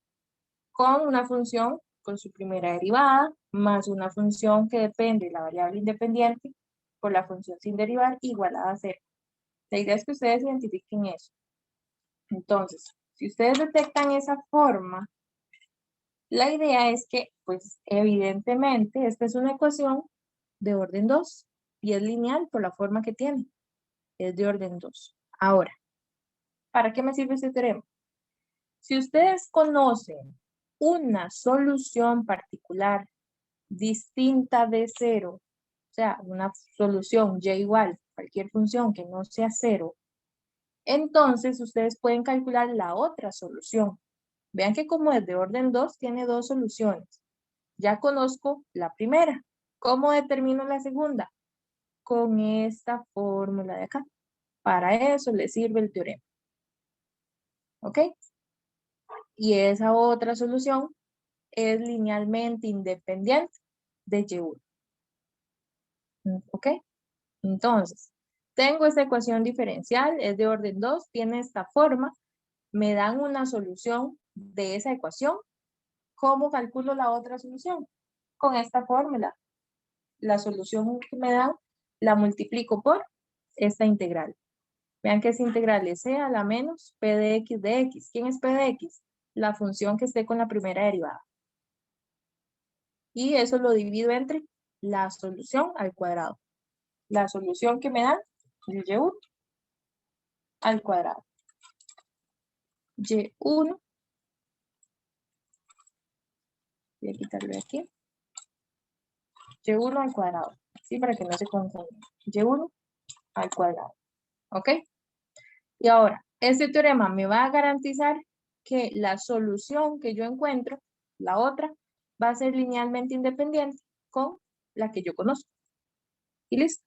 Con una función con su primera derivada, más una función que depende de la variable independiente por la función sin derivar igualada a 0. La idea es que ustedes identifiquen eso. Entonces, si ustedes detectan esa forma, la idea es que, pues, evidentemente, esta es una ecuación de orden 2 y es lineal por la forma que tiene. Es de orden 2. Ahora, ¿para qué me sirve este teorema? Si ustedes conocen una solución particular distinta de 0, o sea, una solución y igual, cualquier función que no sea 0, entonces ustedes pueden calcular la otra solución. Vean que como es de orden 2, tiene dos soluciones. Ya conozco la primera. ¿Cómo determino la segunda? Con esta fórmula de acá. Para eso le sirve el teorema. ¿Ok? Y esa otra solución es linealmente independiente de Y1. ¿Ok? Entonces, tengo esta ecuación diferencial, es de orden 2, tiene esta forma. Me dan una solución de esa ecuación. ¿Cómo calculo la otra solución? Con esta fórmula. La solución que me dan la multiplico por esta integral. Vean que esa integral es c a la menos p de x de x. ¿Quién es p de x? La función que esté con la primera derivada. Y eso lo divido entre la solución al cuadrado. La solución que me dan, y1 al cuadrado. y1, voy a quitarlo aquí. y1 al cuadrado. Así para que no se confundan. y1 al cuadrado. ¿Ok? Y ahora, este teorema me va a garantizar que la solución que yo encuentro, la otra, va a ser linealmente independiente con la que yo conozco. Y listo.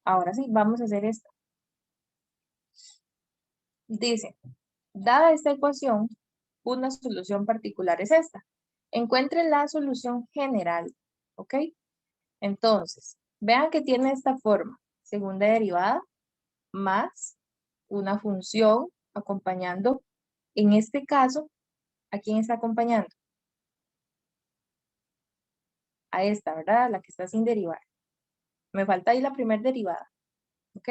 Ahora sí, vamos a hacer esto. Dice, dada esta ecuación, una solución particular es esta. Encuentre la solución general, ¿ok? Entonces, vean que tiene esta forma. Segunda derivada más una función acompañando, en este caso, ¿a quién está acompañando? A esta, ¿verdad? La que está sin derivar. Me falta ahí la primera derivada, ¿ok?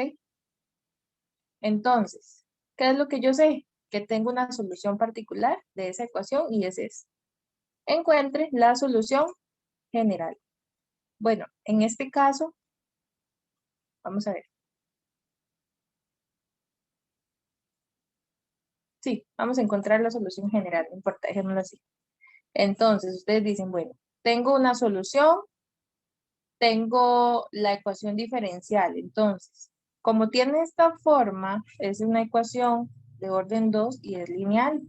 Entonces, ¿qué es lo que yo sé? que tengo una solución particular de esa ecuación y es esta. Encuentre la solución general. Bueno, en este caso, vamos a ver. Sí, vamos a encontrar la solución general, no importa, dejémoslo así. Entonces, ustedes dicen, bueno, tengo una solución, tengo la ecuación diferencial. Entonces, como tiene esta forma, es una ecuación de orden 2 y es lineal.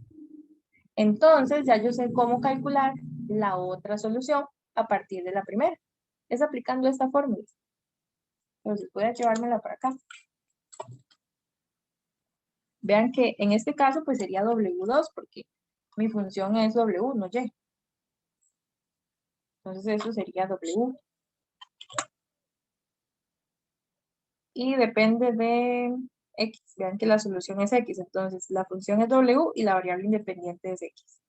Entonces, ya yo sé cómo calcular la otra solución a partir de la primera. Es aplicando esta fórmula. Entonces, voy a llevármela para acá. Vean que en este caso, pues sería W2, porque mi función es W, no Y. Entonces, eso sería W. Y depende de X. Vean que la solución es X. Entonces, la función es W y la variable independiente es X.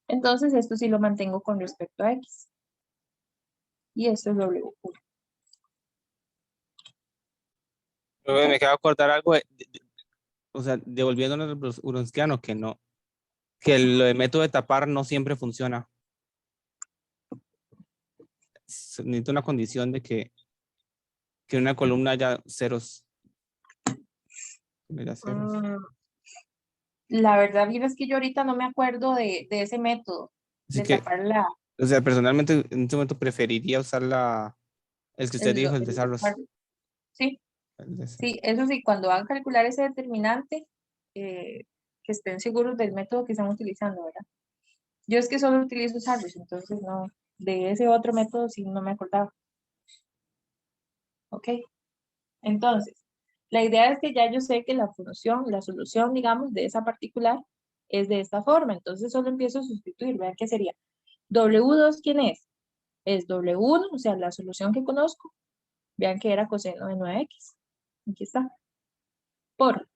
Entonces, esto sí lo mantengo con respecto a X. Y esto es W1. Me acabo de acordar algo, o sea, devolviéndonos al Wronskiano, que no, que lo de método de tapar no siempre funciona. Necesito una condición de que en una columna haya ceros. Haya ceros. La verdad, mira, es que yo ahorita no me acuerdo de ese método. Así De que, tapar la... o sea, personalmente en este momento preferiría usar el que usted dijo, el de Sarros. Sí, El de- sí, eso sí, cuando van a calcular ese determinante, que estén seguros del método que están utilizando, ¿verdad? Yo es que solo utilizo Sarros, entonces no, de ese otro método sí no me acordaba. ¿Ok? Entonces, la idea es que ya yo sé que la función, la solución, digamos, de esa particular es de esta forma. Entonces solo empiezo a sustituir. Vean qué sería. W2, ¿quién es? Es W1, o sea, la solución que conozco. Vean que era coseno de 9x. Aquí está. Por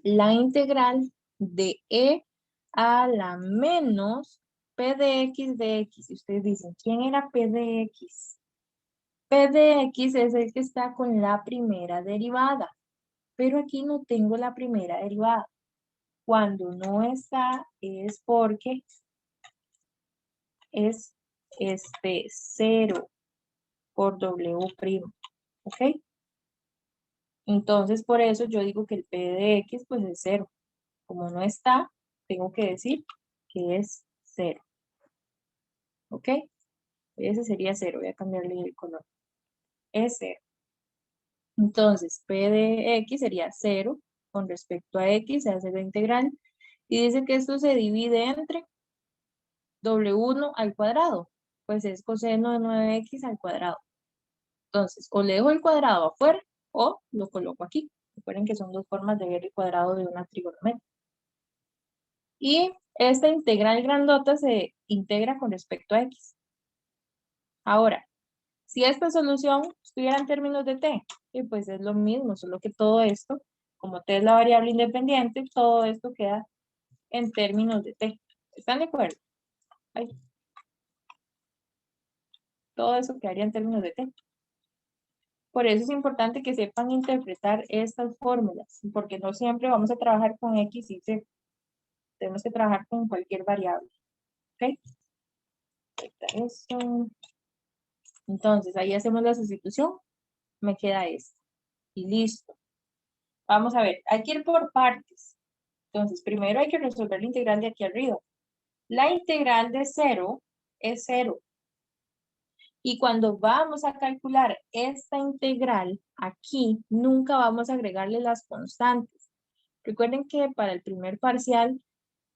la integral de e a la menos p de x de x. Y ustedes dicen, ¿quién era p de x? P de x es el que está con la primera derivada. Pero aquí no tengo la primera derivada. Cuando no está es porque es 0 por W', ¿ok? Entonces por eso yo digo que el P de X pues es 0. Como no está, tengo que decir que es 0, ¿ok? Ese sería 0, voy a cambiarle el color. Es 0. Entonces P de X sería 0 con respecto a X, se hace la integral. Y dice que esto se divide entre W1 al cuadrado, pues es coseno de 9x al cuadrado. Entonces, o le dejo el cuadrado afuera o lo coloco aquí. Recuerden que son dos formas de ver el cuadrado de una trigonometría. Y esta integral grandota se integra con respecto a x. Ahora, si esta solución estuviera en términos de t, pues es lo mismo, solo que todo esto, como t es la variable independiente, todo esto queda en términos de t. ¿Están de acuerdo? Ahí. Todo eso quedaría en términos de t. Por eso es importante que sepan interpretar estas fórmulas, porque no siempre vamos a trabajar con X y Z. Tenemos que trabajar con cualquier variable. ¿Ok? Eso. Entonces, ahí hacemos la sustitución. Me queda esto. Y listo. Vamos a ver, hay que ir por partes. Entonces, primero hay que resolver la integral de aquí arriba. La integral de 0 es 0. Y cuando vamos a calcular esta integral, aquí nunca vamos a agregarle las constantes. Recuerden que para el primer parcial,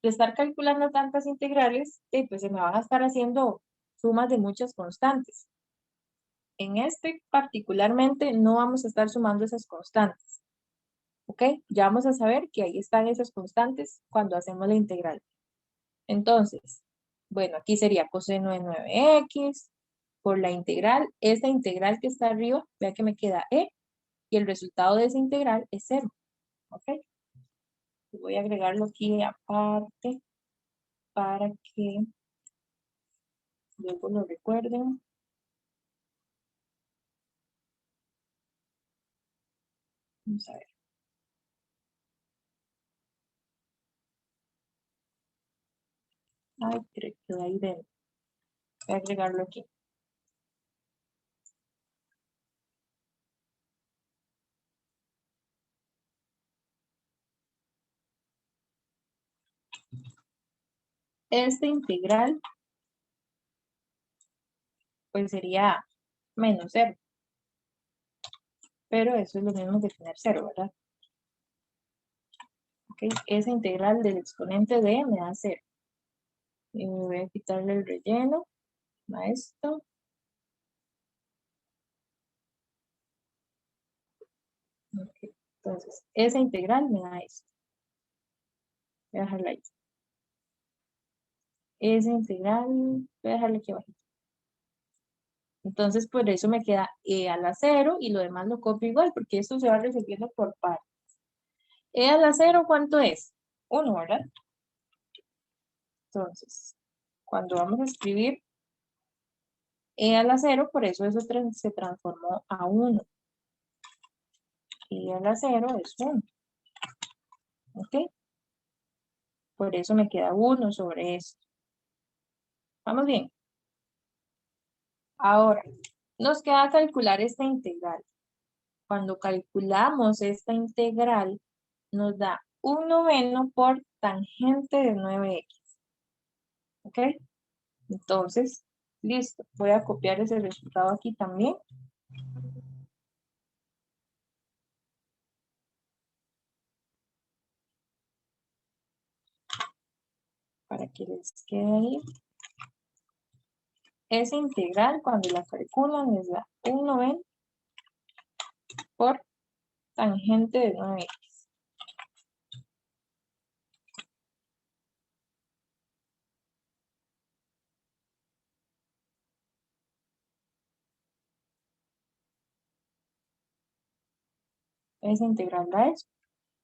de estar calculando tantas integrales, pues se me van a estar haciendo sumas de muchas constantes. En este particularmente no vamos a estar sumando esas constantes. ¿Ok? Ya vamos a saber que ahí están esas constantes cuando hacemos la integral. Entonces, bueno, aquí sería coseno de 9x por la integral. Esta integral que está arriba, vea que me queda e, y el resultado de esa integral es 0. ¿Ok? Voy a agregarlo aquí aparte para que luego lo recuerden. Vamos a ver. Ay, creo que quedó ahí dentro. Voy a agregarlo aquí. Este integral pues sería menos 0. Pero eso es lo mismo que tener 0, ¿verdad? Ok, esa integral del exponente de me da 0. Y me voy a quitarle el relleno a esto. Ok, entonces, esa integral me da esto. Voy a dejarla ahí. Esa integral, voy a dejarla aquí abajo. Entonces, por eso me queda e a la 0 y lo demás lo copio igual, porque esto se va resolviendo por partes. E a la 0, ¿cuánto es? 1, ¿verdad? Entonces, cuando vamos a escribir e a la 0, por eso eso se transformó a 1. E a la 0 es 1. ¿Ok? Por eso me queda 1 sobre esto. ¿Vamos bien? Ahora, nos queda calcular esta integral. Cuando calculamos esta integral, nos da 1/9 por tangente de 9x. ¿Ok? Entonces, listo. Voy a copiar ese resultado aquí también. Para que les quede ahí. Esa integral, cuando la calculan, les da 1/9 por tangente de 9x. Esa integral da eso.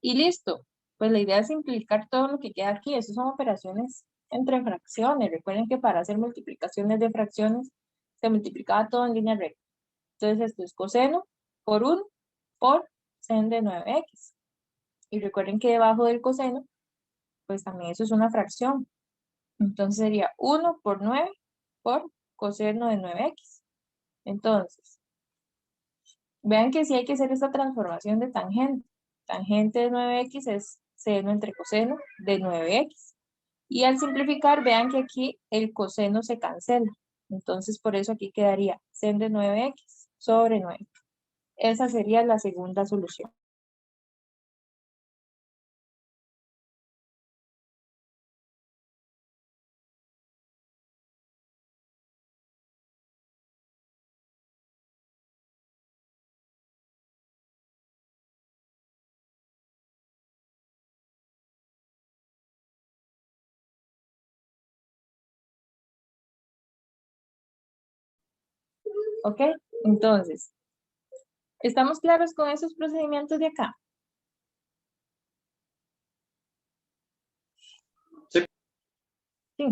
Y listo. Pues la idea es simplificar todo lo que queda aquí. Esas son operaciones entre fracciones. Recuerden que para hacer multiplicaciones de fracciones se multiplicaba todo en línea recta. Entonces esto es coseno por 1 por sen de 9x. Y recuerden que debajo del coseno, pues también eso es una fracción. Entonces sería 1 por 9 por coseno de 9x. Entonces, vean que sí hay que hacer esta transformación de tangente. Tangente de 9x es seno entre coseno de 9x. Y al simplificar, vean que aquí el coseno se cancela. Entonces, por eso aquí quedaría sen de 9x sobre 9. Esa sería la segunda solución. ¿Ok? Entonces, ¿estamos claros con esos procedimientos de acá? Sí. Sí.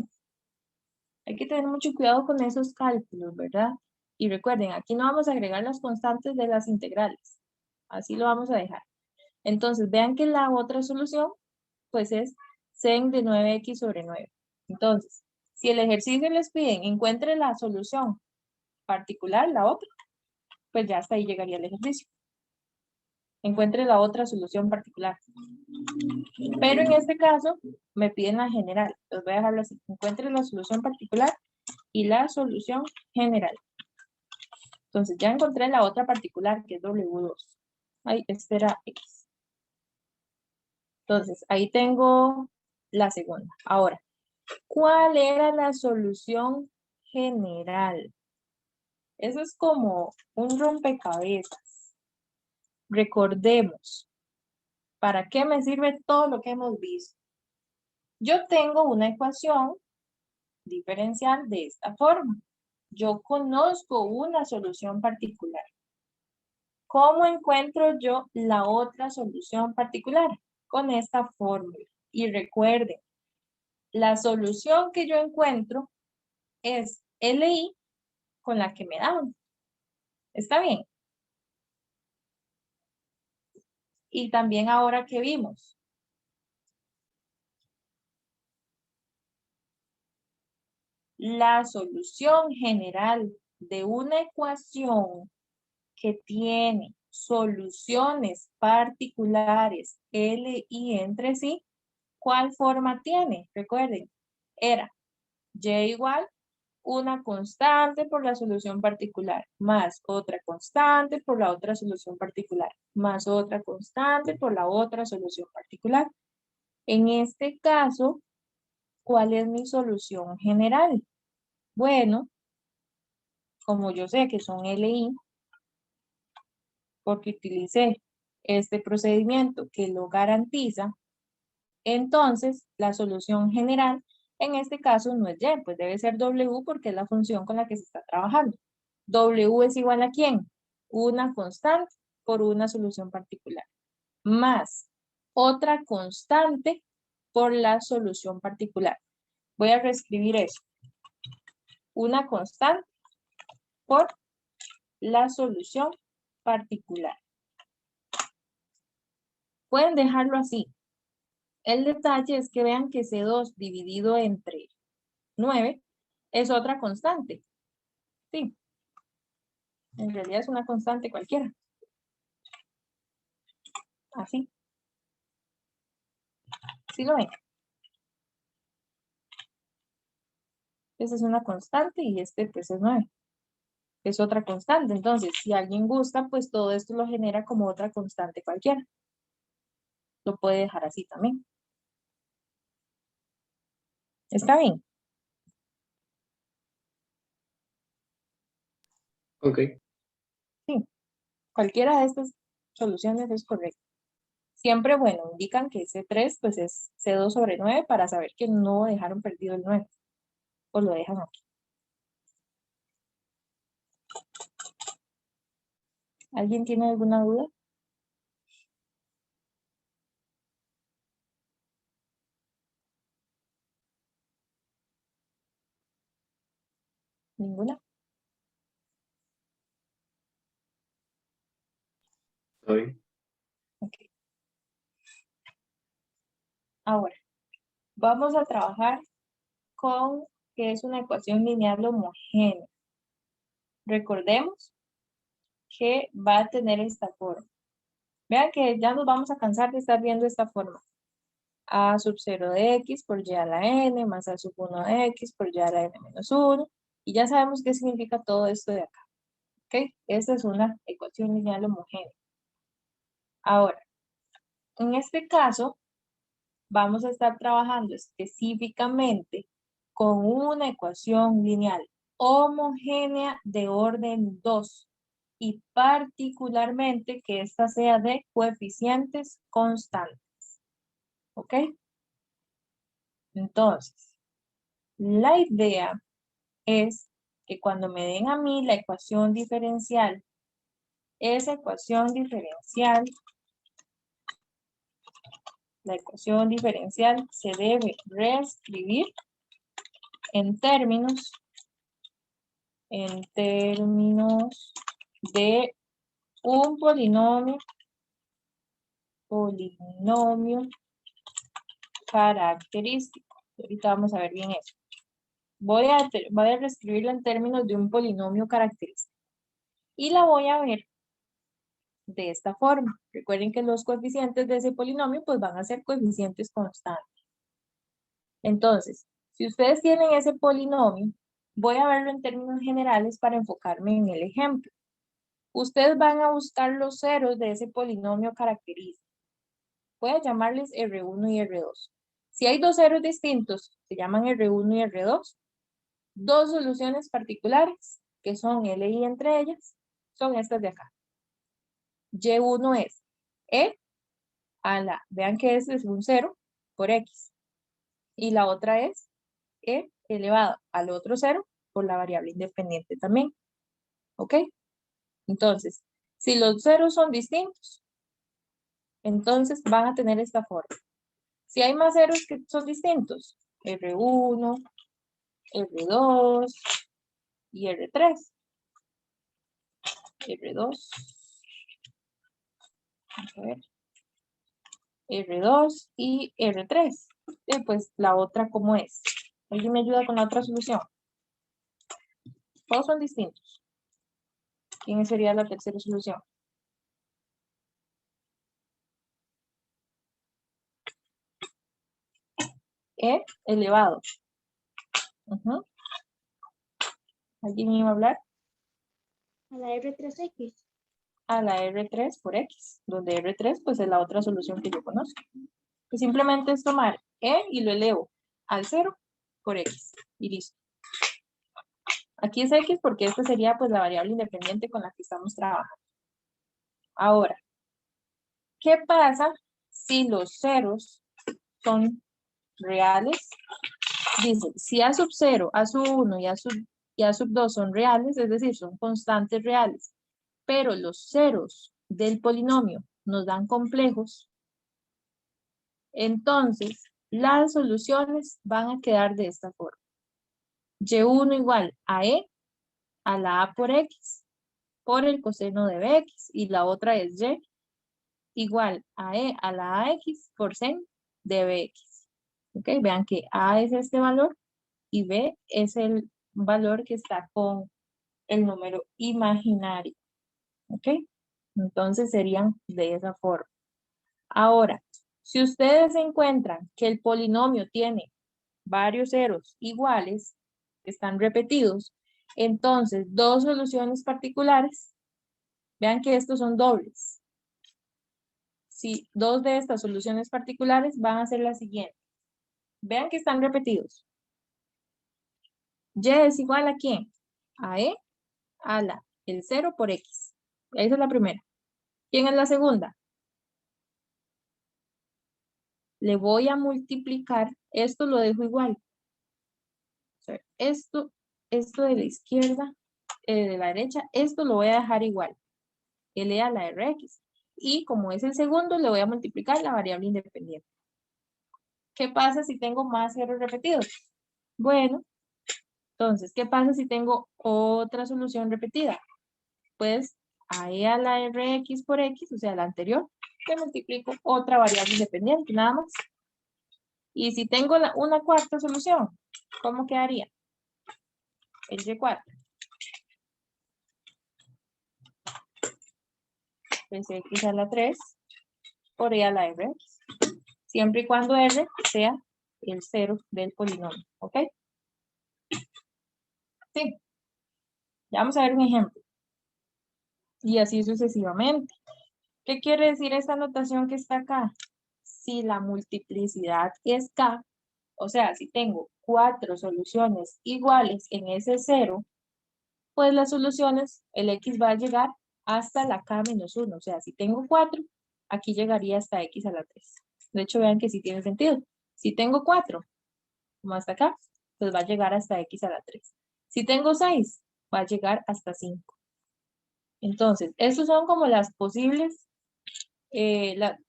Hay que tener mucho cuidado con esos cálculos, ¿verdad? Y recuerden, aquí no vamos a agregar las constantes de las integrales. Así lo vamos a dejar. Entonces, vean que la otra solución, pues es sen de 9x sobre 9. Entonces, si el ejercicio les piden, encuentre la solución particular, la otra, pues ya hasta ahí llegaría el ejercicio. Encuentre la otra solución particular. Pero en este caso, me piden la general. Los voy a dejarlo así. Encuentre la solución particular y la solución general. Entonces, ya encontré la otra particular, que es W2. Ahí, esta era X. Entonces, ahí tengo la segunda. Ahora, ¿cuál era la solución general? Eso es como un rompecabezas. Recordemos, ¿para qué me sirve todo lo que hemos visto? Yo tengo una ecuación diferencial de esta forma. Yo conozco una solución particular. ¿Cómo encuentro yo la otra solución particular? Con esta fórmula. Y recuerden, la solución que yo encuentro es LI con la que me dan. ¿Está bien? Y también ahora que vimos. la solución general de una ecuación que tiene soluciones particulares L y entre sí, ¿cuál forma tiene? Recuerden, era y igual una constante por la solución particular, más otra constante por la otra solución particular, más otra constante por la otra solución particular. En este caso, ¿cuál es mi solución general? Bueno, como yo sé que son LI, porque utilicé este procedimiento que lo garantiza, entonces la solución general en este caso no es Y, pues debe ser W porque es la función con la que se está trabajando. W es igual a ¿quién? Una constante por una solución particular, más otra constante por la solución particular. Voy a reescribir eso. Una constante por la solución particular. Pueden dejarlo así. El detalle es que vean que C2 dividido entre 9 es otra constante. Sí. En realidad es una constante cualquiera. Así. ¿Sí lo ven? Esa es una constante y este pues es 9. Es otra constante. Entonces, si alguien gusta, pues todo esto lo genera como otra constante cualquiera. Lo puede dejar así también. ¿Está bien? Ok. Sí. Cualquiera de estas soluciones es correcta. Siempre, bueno, indican que C3 pues es C2 sobre 9 para saber que no dejaron perdido el 9. O lo dejan aquí. ¿Alguien tiene alguna duda? ¿Ninguna? Está bien. Ok. Ahora, vamos a trabajar con que es una ecuación lineal homogénea. Recordemos que va a tener esta forma. Vean que ya nos vamos a cansar de estar viendo esta forma. A sub 0 de x por y a la n más a sub 1 de x por y a la n menos 1. Y ya sabemos qué significa todo esto de acá. ¿Ok? Esta es una ecuación lineal homogénea. Ahora, en este caso, vamos a estar trabajando específicamente con una ecuación lineal homogénea de orden 2 y particularmente que esta sea de coeficientes constantes. ¿Ok? Entonces, la idea es que cuando me den a mí la ecuación diferencial, esa ecuación diferencial, la ecuación diferencial se debe reescribir en términos de un polinomio característico. Ahorita vamos a ver bien eso. Voy a reescribirla en términos de un polinomio característico. Y la voy a ver de esta forma. Recuerden que los coeficientes de ese polinomio pues van a ser coeficientes constantes. Entonces, si ustedes tienen ese polinomio, voy a verlo en términos generales para enfocarme en el ejemplo. Ustedes van a buscar los ceros de ese polinomio característico. Voy a llamarles R1 y R2. Si hay dos ceros distintos, se llaman R1 y R2. Dos soluciones particulares, que son L y entre ellas, son estas de acá. Y1 es E a la, vean que este es un 0 por X. Y la otra es E elevado al otro 0 por la variable independiente también. ¿Ok? Entonces, si los ceros son distintos, entonces van a tener esta forma. Si hay más ceros que son distintos, R1, R2 y R3. R2. Vamos a ver. R2 y R3. Pues la otra, ¿cómo es? ¿Alguien me ayuda con la otra solución? Todos son distintos. ¿Quién sería la tercera solución? E elevado. Ujú. ¿Alguien iba a hablar? A la R3X. A la R3 por X, donde R3 pues es la otra solución que yo conozco. Pues simplemente es tomar E y lo elevo al 0 por X y listo. Aquí es X porque esta sería pues la variable independiente con la que estamos trabajando. Ahora, ¿qué pasa si los ceros son reales? Dice, si A sub 0, A sub 1 y A sub 2 son reales, es decir, son constantes reales, pero los ceros del polinomio nos dan complejos, entonces las soluciones van a quedar de esta forma. Y1 igual a E a la A por X por el coseno de Bx y la otra es Y igual a E a la AX por sen de Bx. ¿Ok? Vean que A es este valor y B es el valor que está con el número imaginario. ¿Ok? Entonces serían de esa forma. Ahora, si ustedes encuentran que el polinomio tiene varios ceros iguales, que están repetidos, entonces dos soluciones particulares, vean que estos son dobles. Si dos de estas soluciones particulares van a ser las siguientes. Vean que están repetidos. Y es igual a ¿quién? A E a la el 0 por X. Esa es la primera. ¿Quién es la segunda? Le voy a multiplicar, esto lo dejo igual. O sea, esto de la izquierda, de la derecha, esto lo voy a dejar igual. L a la Rx. Y como es el segundo, le voy a multiplicar la variable independiente. ¿Qué pasa si tengo más ceros repetidos? Bueno, entonces, ¿qué pasa si tengo otra solución repetida? Pues a E a la Rx por X, o sea, la anterior, le multiplico otra variable independiente, nada más. Y si tengo una cuarta solución, ¿cómo quedaría? El Y4. Pues X a la 3 por E a la Rx. Siempre y cuando R sea el 0 del polinomio, ¿ok? Sí. Ya vamos a ver un ejemplo. Y así sucesivamente. ¿Qué quiere decir esta notación que está acá? Si la multiplicidad es K, o sea, si tengo 4 soluciones iguales en ese 0, pues las soluciones, el X va a llegar hasta la K menos 1. O sea, si tengo 4, aquí llegaría hasta X a la 3. De hecho, vean que sí tiene sentido. Si tengo 4, como hasta acá, pues va a llegar hasta X a la 3. Si tengo 6, va a llegar hasta 5. Entonces, estos son como las posibles,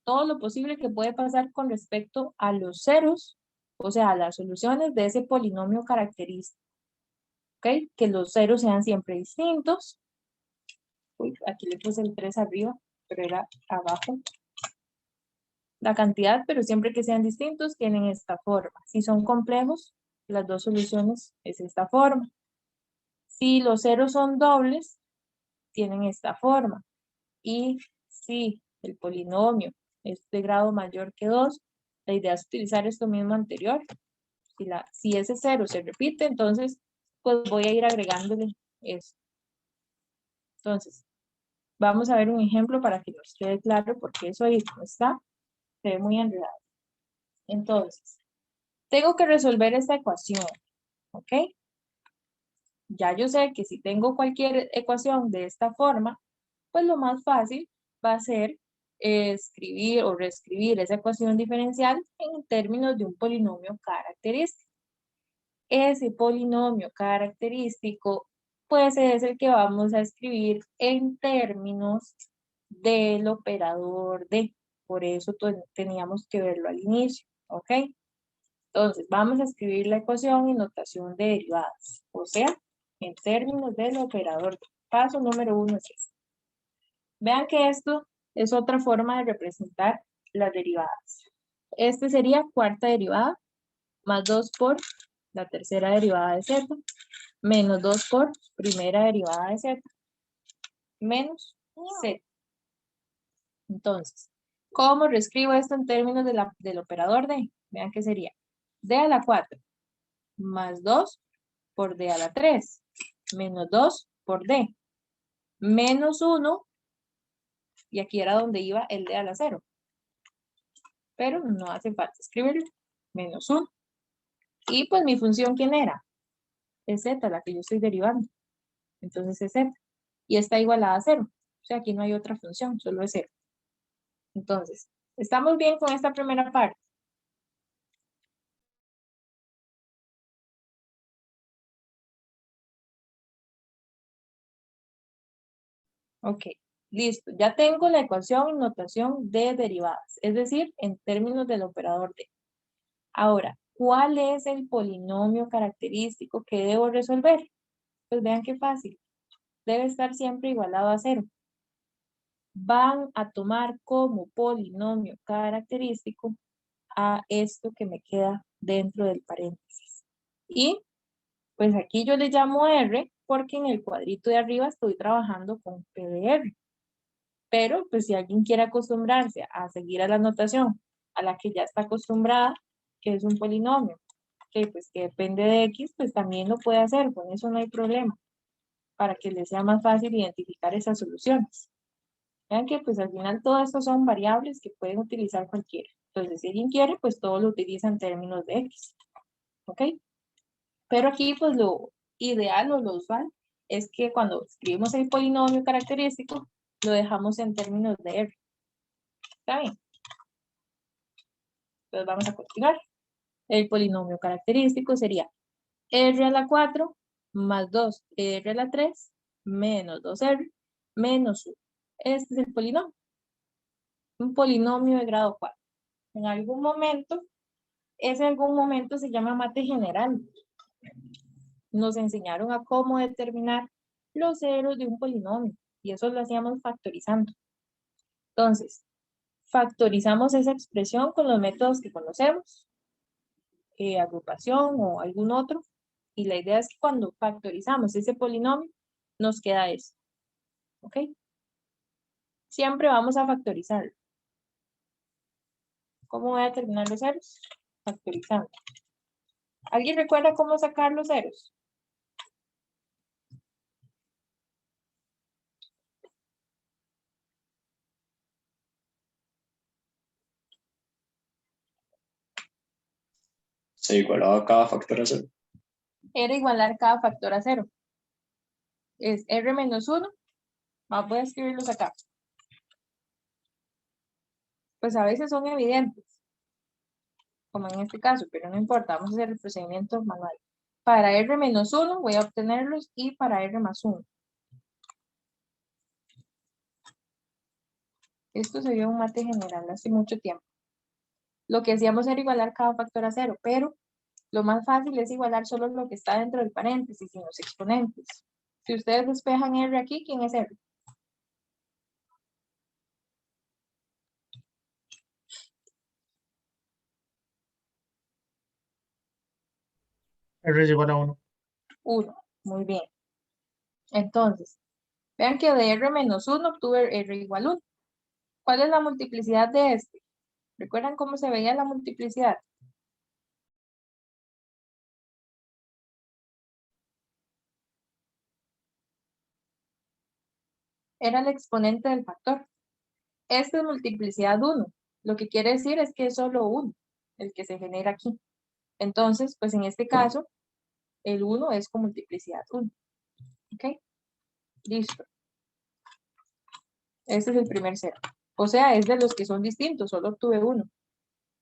todo lo posible que puede pasar con respecto a los ceros, o sea, a las soluciones de ese polinomio característico. ¿Ok? Que los ceros sean siempre distintos. Uy, aquí le puse el 3 arriba, pero era abajo. La cantidad, pero siempre que sean distintos, tienen esta forma. Si son complejos, las dos soluciones es esta forma. Si los ceros son dobles, tienen esta forma. Y si el polinomio es de grado mayor que 2, la idea es utilizar esto mismo anterior. Si ese 0 se repite, entonces pues voy a ir agregándole eso. Entonces, vamos a ver un ejemplo para que nos quede claro, porque eso ahí no está, se ve muy enredado. Entonces, tengo que resolver esta ecuación, ¿ok? Ya yo sé que si tengo cualquier ecuación de esta forma, pues lo más fácil va a ser escribir o reescribir esa ecuación diferencial en términos de un polinomio característico. Ese polinomio característico, pues es el que vamos a escribir en términos del operador de. Por eso teníamos que verlo al inicio, ¿ok? Entonces, vamos a escribir la ecuación en notación de derivadas, o sea, en términos del operador de. Paso número 1 es este. Vean que esto es otra forma de representar las derivadas. Este sería cuarta derivada más 2 por la tercera derivada de z, menos 2 por primera derivada de z, menos z. Entonces, ¿cómo reescribo esto en términos del operador d? Vean que sería d a la 4 más 2 por d a la 3 menos 2 por d menos 1, y aquí era donde iba el d a la 0. Pero no hace falta escribirlo, menos 1. Y pues mi función, ¿quién era? Es z, la que yo estoy derivando. Entonces es z. Y está igualada a 0. O sea, aquí no hay otra función, solo es 0. Entonces, ¿estamos bien con esta primera parte? Ok, listo. Ya tengo la ecuación en notación de derivadas, es decir, en términos del operador d. Ahora, ¿cuál es el polinomio característico que debo resolver? Pues vean qué fácil. Debe estar siempre igualado a 0. Van a tomar como polinomio característico a esto que me queda dentro del paréntesis. Y pues aquí yo le llamo R porque en el cuadrito de arriba estoy trabajando con P de R. Pero pues si alguien quiere acostumbrarse a seguir a la notación a la que ya está acostumbrada, que es un polinomio, que pues que depende de X, pues también lo puede hacer, con eso no hay problema, para que le sea más fácil identificar esas soluciones. Vean que pues al final todo esto son variables que pueden utilizar cualquiera. Entonces si alguien quiere, pues todo lo utiliza en términos de X. ¿Ok? Pero aquí pues lo ideal o lo usual es que cuando escribimos el polinomio característico, lo dejamos en términos de R. ¿Está bien? Entonces vamos a continuar. El polinomio característico sería R a la 4 más 2R a la 3 menos 2R menos 1. Este es el polinomio. Un polinomio de grado 4. En algún momento, ese algún momento se llama mate general. Nos enseñaron a cómo determinar los ceros de un polinomio. Y eso lo hacíamos factorizando. Entonces, factorizamos esa expresión con los métodos que conocemos. Agrupación o algún otro. Y la idea es que cuando factorizamos ese polinomio, nos queda esto. ¿Ok? Siempre vamos a factorizarlo. ¿Cómo voy a determinar los ceros? Factorizando. ¿Alguien recuerda cómo sacar los ceros? Se igualaba cada factor a 0. Era igualar cada factor a 0. Es R menos 1. Voy a escribirlos acá. Pues a veces son evidentes. Como en este caso, pero no importa. Vamos a hacer el procedimiento manual. Para R menos 1 voy a obtenerlos y para R más 1. Esto se vio un mate general hace mucho tiempo. Lo que hacíamos era igualar cada factor a 0, pero lo más fácil es igualar solo lo que está dentro del paréntesis y los exponentes. Si ustedes despejan R aquí, ¿quién es R? R es igual a 1. 1. Muy bien. Entonces, vean que de R menos 1 obtuve R igual 1. ¿Cuál es la multiplicidad de este? ¿Recuerdan cómo se veía la multiplicidad? Era el exponente del factor. Esta es multiplicidad 1. Lo que quiere decir es que es solo 1 el que se genera aquí. Entonces, pues en este caso, el 1 es con multiplicidad 1. ¿Ok? Listo. Este es el primer cero. O sea, es de los que son distintos, solo obtuve 1.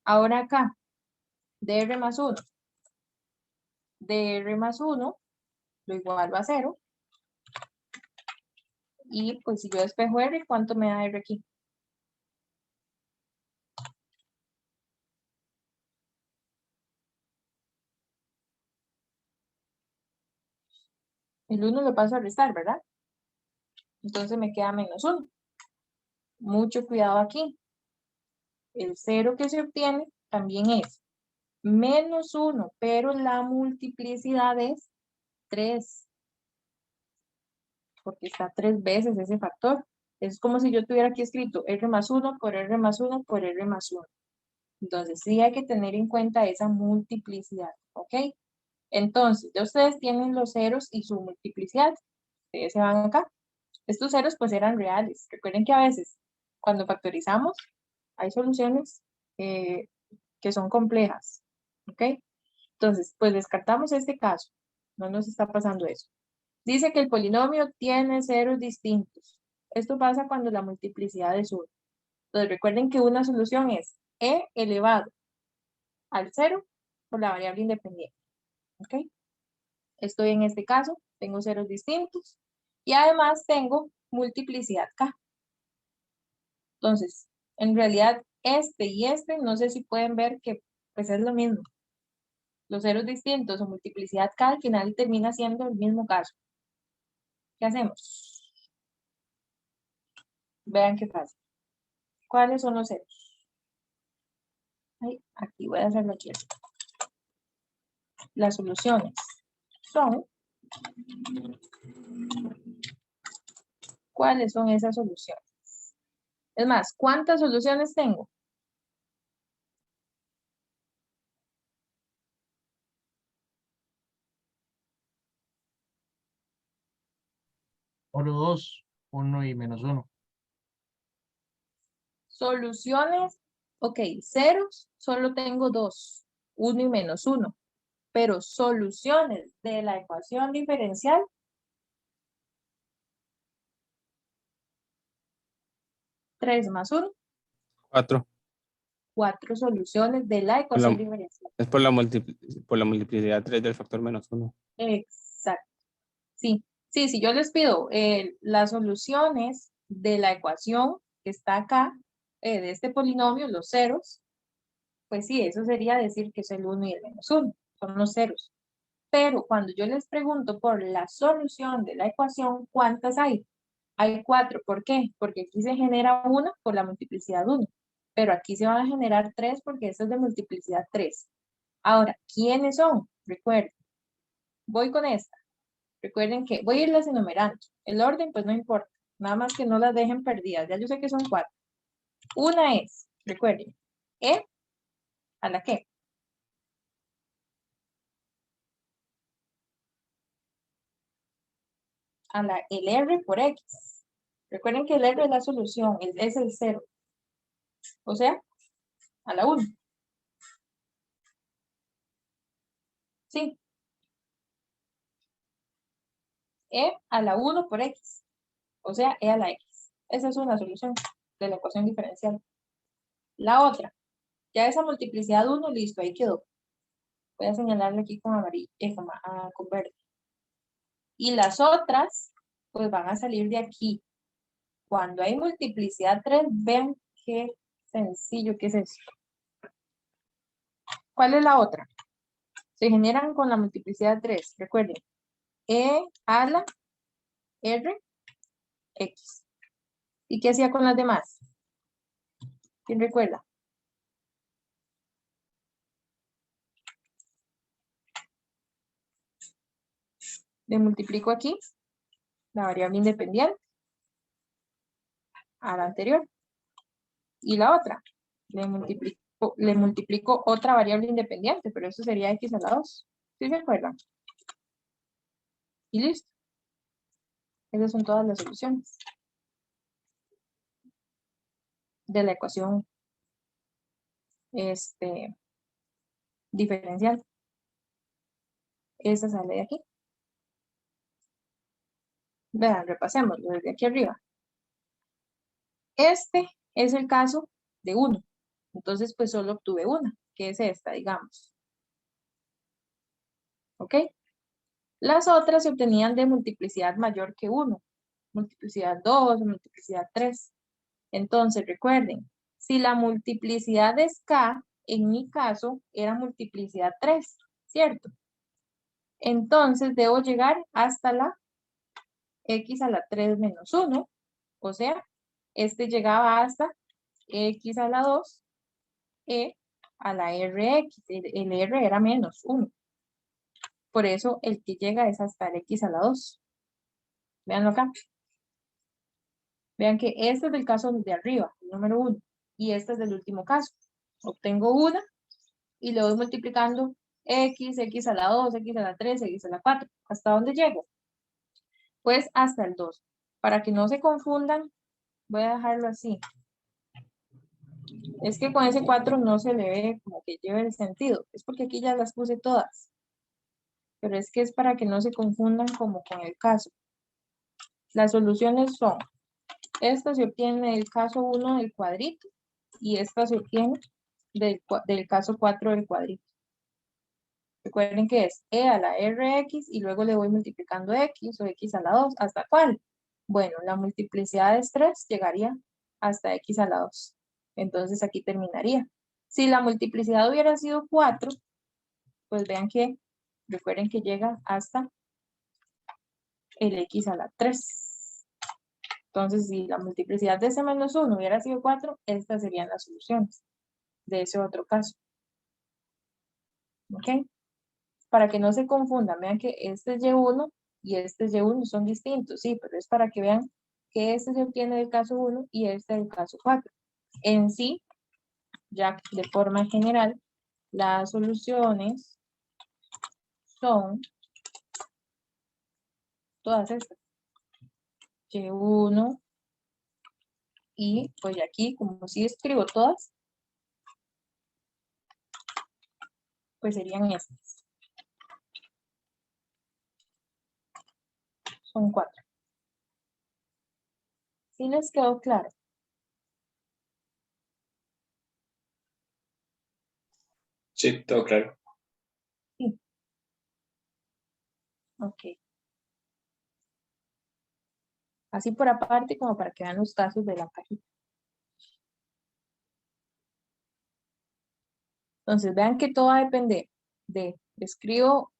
Ahora acá, de R más 1. De R más 1, lo igualo a 0. Y pues si yo despejo R, ¿cuánto me da R aquí? El 1 lo paso a restar, ¿verdad? Entonces me queda menos 1. Mucho cuidado aquí. El 0 que se obtiene también es menos 1, pero la multiplicidad es 3. Porque está 3 veces ese factor. Es como si yo tuviera aquí escrito R más 1 por R más 1 por R más 1. Entonces, sí hay que tener en cuenta esa multiplicidad, ¿ok? Entonces, ya ustedes tienen los ceros y su multiplicidad. Ustedes se van acá. Estos ceros pues eran reales. Recuerden que a veces cuando factorizamos hay soluciones que son complejas, ¿ok? Entonces, pues descartamos este caso. No nos está pasando eso. Dice que el polinomio tiene ceros distintos. Esto pasa cuando la multiplicidad es 1. Entonces recuerden que una solución es e elevado al 0 por la variable independiente. ¿Ok? Estoy en este caso, tengo ceros distintos y además tengo multiplicidad k. Entonces, en realidad este y este, no sé si pueden ver que pues es lo mismo. Los ceros distintos o multiplicidad k al final termina siendo el mismo caso. ¿Qué hacemos? Vean qué pasa. ¿Cuáles son los ceros? Ay, aquí voy a hacerlo aquí. Las soluciones son... ¿Cuáles son esas soluciones? Es más, ¿cuántas soluciones tengo? Solo 2, 1 y menos 1. Soluciones, ok, ceros, solo tengo 2, 1 y menos 1. Pero soluciones de la ecuación diferencial, tres más 1, 4. 4 soluciones de la ecuación diferencial. Es por la multiplicidad 3 del factor menos 1. Exacto. Sí, sí, si yo les pido las soluciones de la ecuación que está acá, de este polinomio, los ceros, pues sí, eso sería decir que es el 1 y el menos 1, son los ceros. Pero cuando yo les pregunto por la solución de la ecuación, ¿cuántas hay? Hay 4. ¿Por qué? Porque aquí se genera 1 por la multiplicidad 1. Pero aquí se van a generar 3 porque esto es de multiplicidad 3. Ahora, ¿quiénes son? Recuerden. Voy con esta. Recuerden que voy a irlas enumerando. El orden, pues no importa. Nada más que no las dejen perdidas. Ya yo sé que son 4. Una es, recuerden, E a la que. A la, el R por X. Recuerden que el R es la solución, es el 0. O sea, a la 1. Sí. E a la 1 por X. O sea, E a la X. Esa es una solución de la ecuación diferencial. La otra, ya esa multiplicidad 1, listo, ahí quedó. Voy a señalarle aquí con amarillo, con verde. Y las otras, pues van a salir de aquí. Cuando hay multiplicidad 3, vean qué sencillo que es esto. ¿Cuál es la otra? Se generan con la multiplicidad 3. Recuerden, E a la R, X. ¿Y qué hacía con las demás? ¿Quién recuerda? Le multiplico aquí la variable independiente a la anterior. Y la otra, le multiplico otra variable independiente, pero eso sería X a la 2. ¿Sí se acuerdan? Y listo. Esas son todas las soluciones de la ecuación diferencial. Esa sale de aquí. Vean, repasémoslo desde aquí arriba. Este es el caso de 1. Entonces, pues solo obtuve una, que es esta, digamos. ¿Ok? Las otras se obtenían de multiplicidad mayor que 1. Multiplicidad 2, multiplicidad 3. Entonces, recuerden, si la multiplicidad es k, en mi caso, era multiplicidad 3, ¿cierto? Entonces, debo llegar hasta la x a la 3 menos 1. O sea, este llegaba hasta x a la 2, e a la Rx. El R era menos 1. Por eso el que llega es hasta el X a la 2. Veanlo acá. Vean que este es del caso de arriba, el número 1. Y este es del último caso. Obtengo 1 y le voy multiplicando X, X a la 2, X a la 3, X a la 4. ¿Hasta dónde llego? Pues hasta el 2. Para que no se confundan, voy a dejarlo así. Es que con ese 4 no se le ve como que lleve el sentido. Es porque aquí ya las puse todas. Pero es que es para que no se confundan como con el caso. Las soluciones son, esta se obtiene del caso 1 del cuadrito y esta se obtiene del caso 4 del cuadrito. Recuerden que es e a la rx y luego le voy multiplicando x o x a la 2. ¿Hasta cuál? Bueno, la multiplicidad de 3 llegaría hasta x a la 2. Entonces aquí terminaría. Si la multiplicidad hubiera sido 4, pues vean que, recuerden que llega hasta el x a la 3. Entonces, si la multiplicidad de ese menos 1 hubiera sido 4, estas serían las soluciones de ese otro caso. ¿Ok? Para que no se confundan, vean que este es Y1 y este es Y1 son distintos, sí, pero es para que vean que este se obtiene del caso 1 y este del caso 4. En sí, ya de forma general, las soluciones son todas estas. Y1 y pues aquí, como si escribo todas, pues serían estas. Son 4. ¿Sí les quedó claro? Sí, todo claro. Sí. Ok. Así por aparte, como para que vean los casos de la cajita. Entonces, vean que todo va a depender de, escribo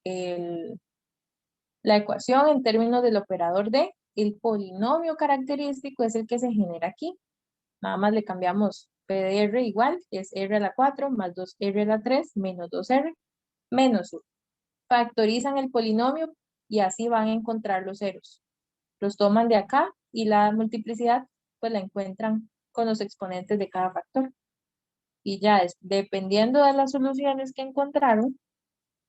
la ecuación en términos del operador de, el polinomio característico es el que se genera aquí. Nada más le cambiamos P de R igual, es R a la 4 más 2R a la 3 menos 2R menos 1. Factorizan el polinomio y así van a encontrar los ceros. Los toman de acá y la multiplicidad pues la encuentran con los exponentes de cada factor. Y ya dependiendo de las soluciones que encontraron,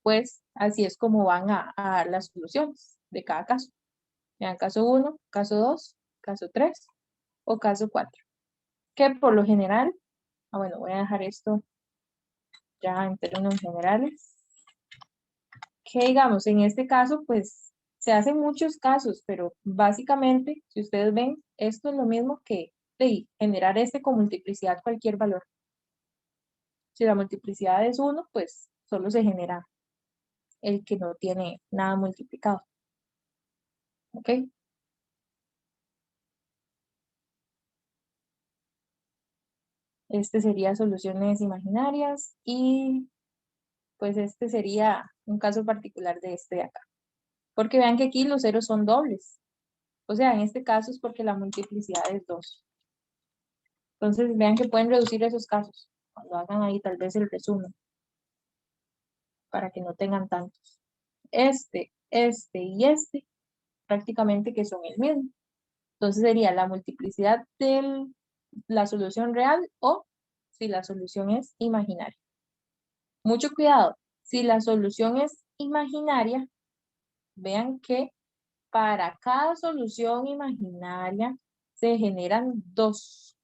pues así es como van a dar las soluciones de cada caso. Vean, caso 1, caso 2, caso 3 o caso 4. Que por lo general, bueno, voy a dejar esto ya en términos generales. Que digamos, en este caso, pues se hacen muchos casos, pero básicamente, si ustedes ven, esto es lo mismo que generar con multiplicidad cualquier valor. Si la multiplicidad es 1, pues solo se genera el que no tiene nada multiplicado. ¿Ok? Este sería soluciones imaginarias y pues este sería un caso particular de este de acá. Porque vean que aquí los ceros son dobles. O sea, en este caso es porque la multiplicidad es 2. Entonces vean que pueden reducir esos casos. Cuando hagan ahí tal vez el resumen. Para que no tengan tantos. Este y este prácticamente que son el mismo. Entonces sería la multiplicidad de la solución real o si la solución es imaginaria. Mucho cuidado. Si la solución es imaginaria, vean que para cada solución imaginaria se generan 2.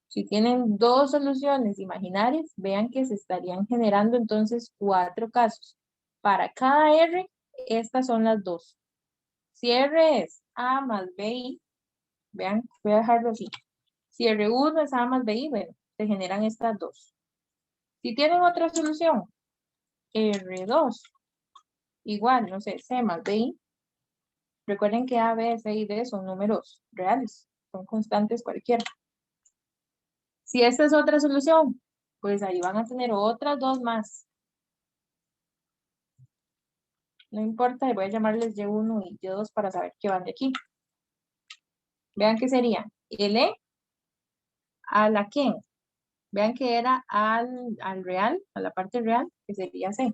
Si tienen 2 soluciones imaginarias, vean que se estarían generando entonces 4 casos. Para cada R, estas son las 2. Si R es A más BI, vean, voy a dejarlo así. Si R1 es A más BI, bueno, se generan estas 2. Si tienen otra solución, R2, igual, no sé, C más BI. Recuerden que A, B, C y D son números reales, son constantes cualquiera. Si esta es otra solución, pues ahí van a tener otras 2 más. No importa, voy a llamarles Y1 y Y2 para saber qué van de aquí. Vean que sería L a la quién. Vean que era al real, a la parte real, que sería C.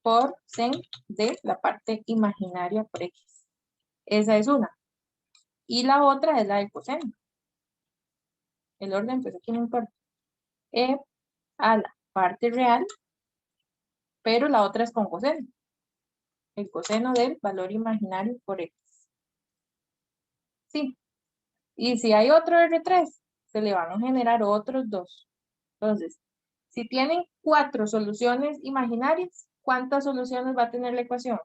Por sen de la parte imaginaria por X. Esa es una. Y la otra es la del coseno. El orden, pues aquí no importa. E a la parte real, pero la otra es con coseno. El coseno del valor imaginario por X. Sí. Y si hay otro R3, se le van a generar otros dos. Entonces, si tienen 4 soluciones imaginarias, ¿cuántas soluciones va a tener la ecuación?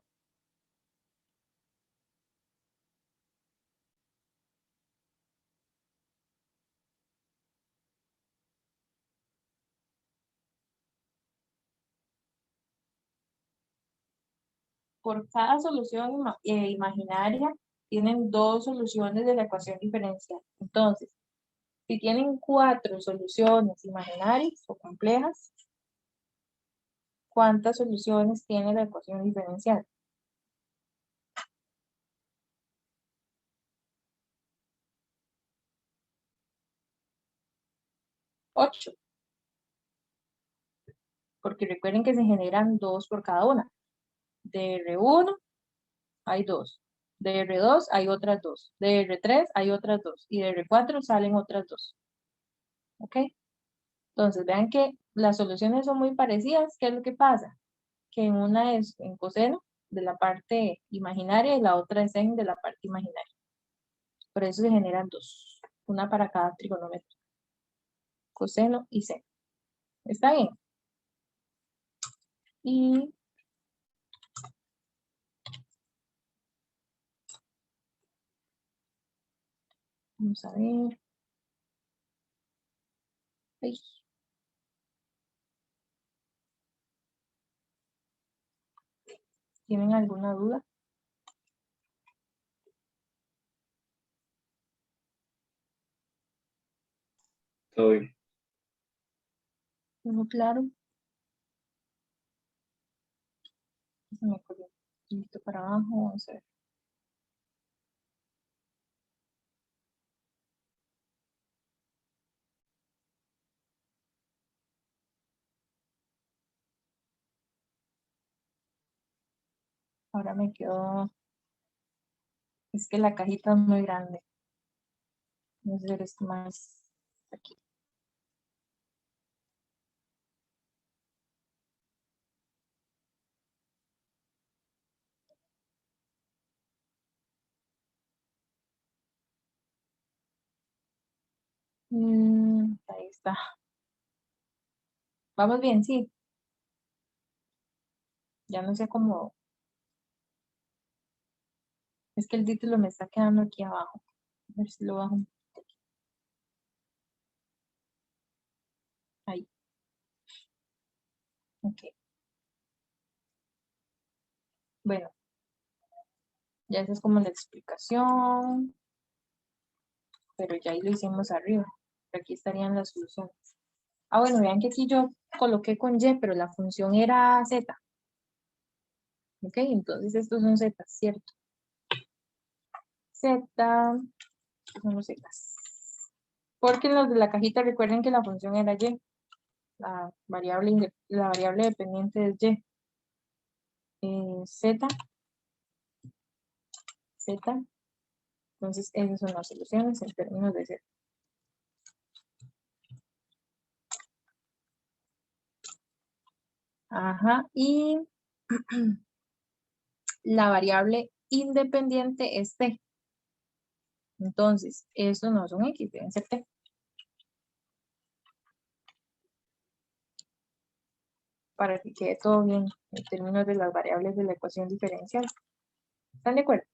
Por cada solución imaginaria, tienen 2 soluciones de la ecuación diferencial. Entonces, si tienen 4 soluciones imaginarias o complejas, ¿cuántas soluciones tiene la ecuación diferencial? 8. Porque recuerden que se generan 2 por cada una. De R1 hay 2. De R2 hay otras 2. De R3 hay otras 2. Y de R4 salen otras 2. ¿Ok? Entonces, vean que las soluciones son muy parecidas. ¿Qué es lo que pasa? Que una es en coseno de la parte imaginaria y la otra es en de la parte imaginaria. Por eso se generan 2. Una para cada trigonometría. Coseno y seno. ¿Está bien? Y vamos a ver. Ay. ¿Tienen alguna duda? Todo bien. ¿No? Claro. Se me corrió un poquito para abajo. Vamos a ver. Ahora me quedó. Es que la cajita es muy grande. Vamos a ver esto más aquí. Ahí está. Vamos bien, sí. Ya no sé cómo. Es que el título me está quedando aquí abajo. A ver si lo bajo un poquito. Ahí. Ok. Bueno, ya esa es como la explicación. Pero ya ahí lo hicimos arriba. Aquí estarían las soluciones. Ah, bueno, vean que aquí yo coloqué con Y, pero la función era Z. Ok, entonces estos son Z, ¿cierto? Z, estos son los Z. Porque en los de la cajita recuerden que la función era Y. La variable dependiente es Y. Z, Z. Entonces esas son las soluciones en términos de Z. Ajá, y la variable independiente es T. Entonces, estos no son X, deben ser T. Para que quede todo bien en términos de las variables de la ecuación diferencial. ¿Están de acuerdo?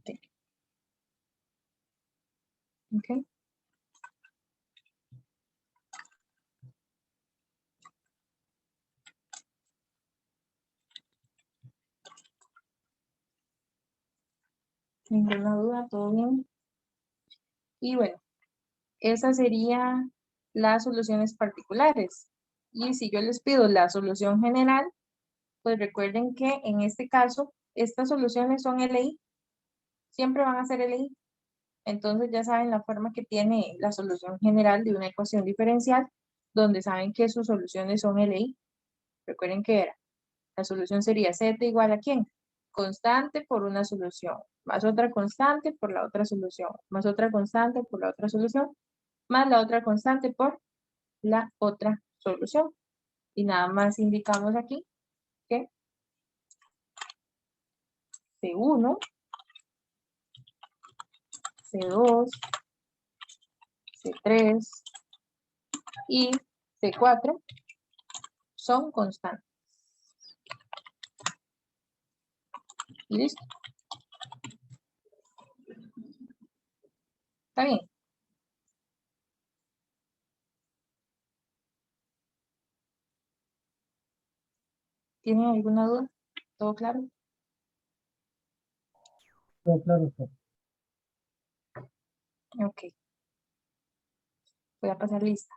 Sí. Ok. Ninguna duda, todo bien. Y bueno, esas serían las soluciones particulares. Y si yo les pido la solución general, pues recuerden que en este caso, estas soluciones son LI. Siempre van a ser LI. Entonces ya saben la forma que tiene la solución general de una ecuación diferencial, donde saben que sus soluciones son LI. Recuerden que era, la solución sería Z igual a ¿quién? Constante por una solución, más otra constante por la otra solución, más otra constante por la otra solución, más la otra constante por la otra solución. Y nada más indicamos aquí que C1, C2, C3 y C4 son constantes. Y listo. ¿Está bien? ¿Tienen alguna duda? ¿Todo claro? Todo claro, profe. Ok. Voy a pasar lista.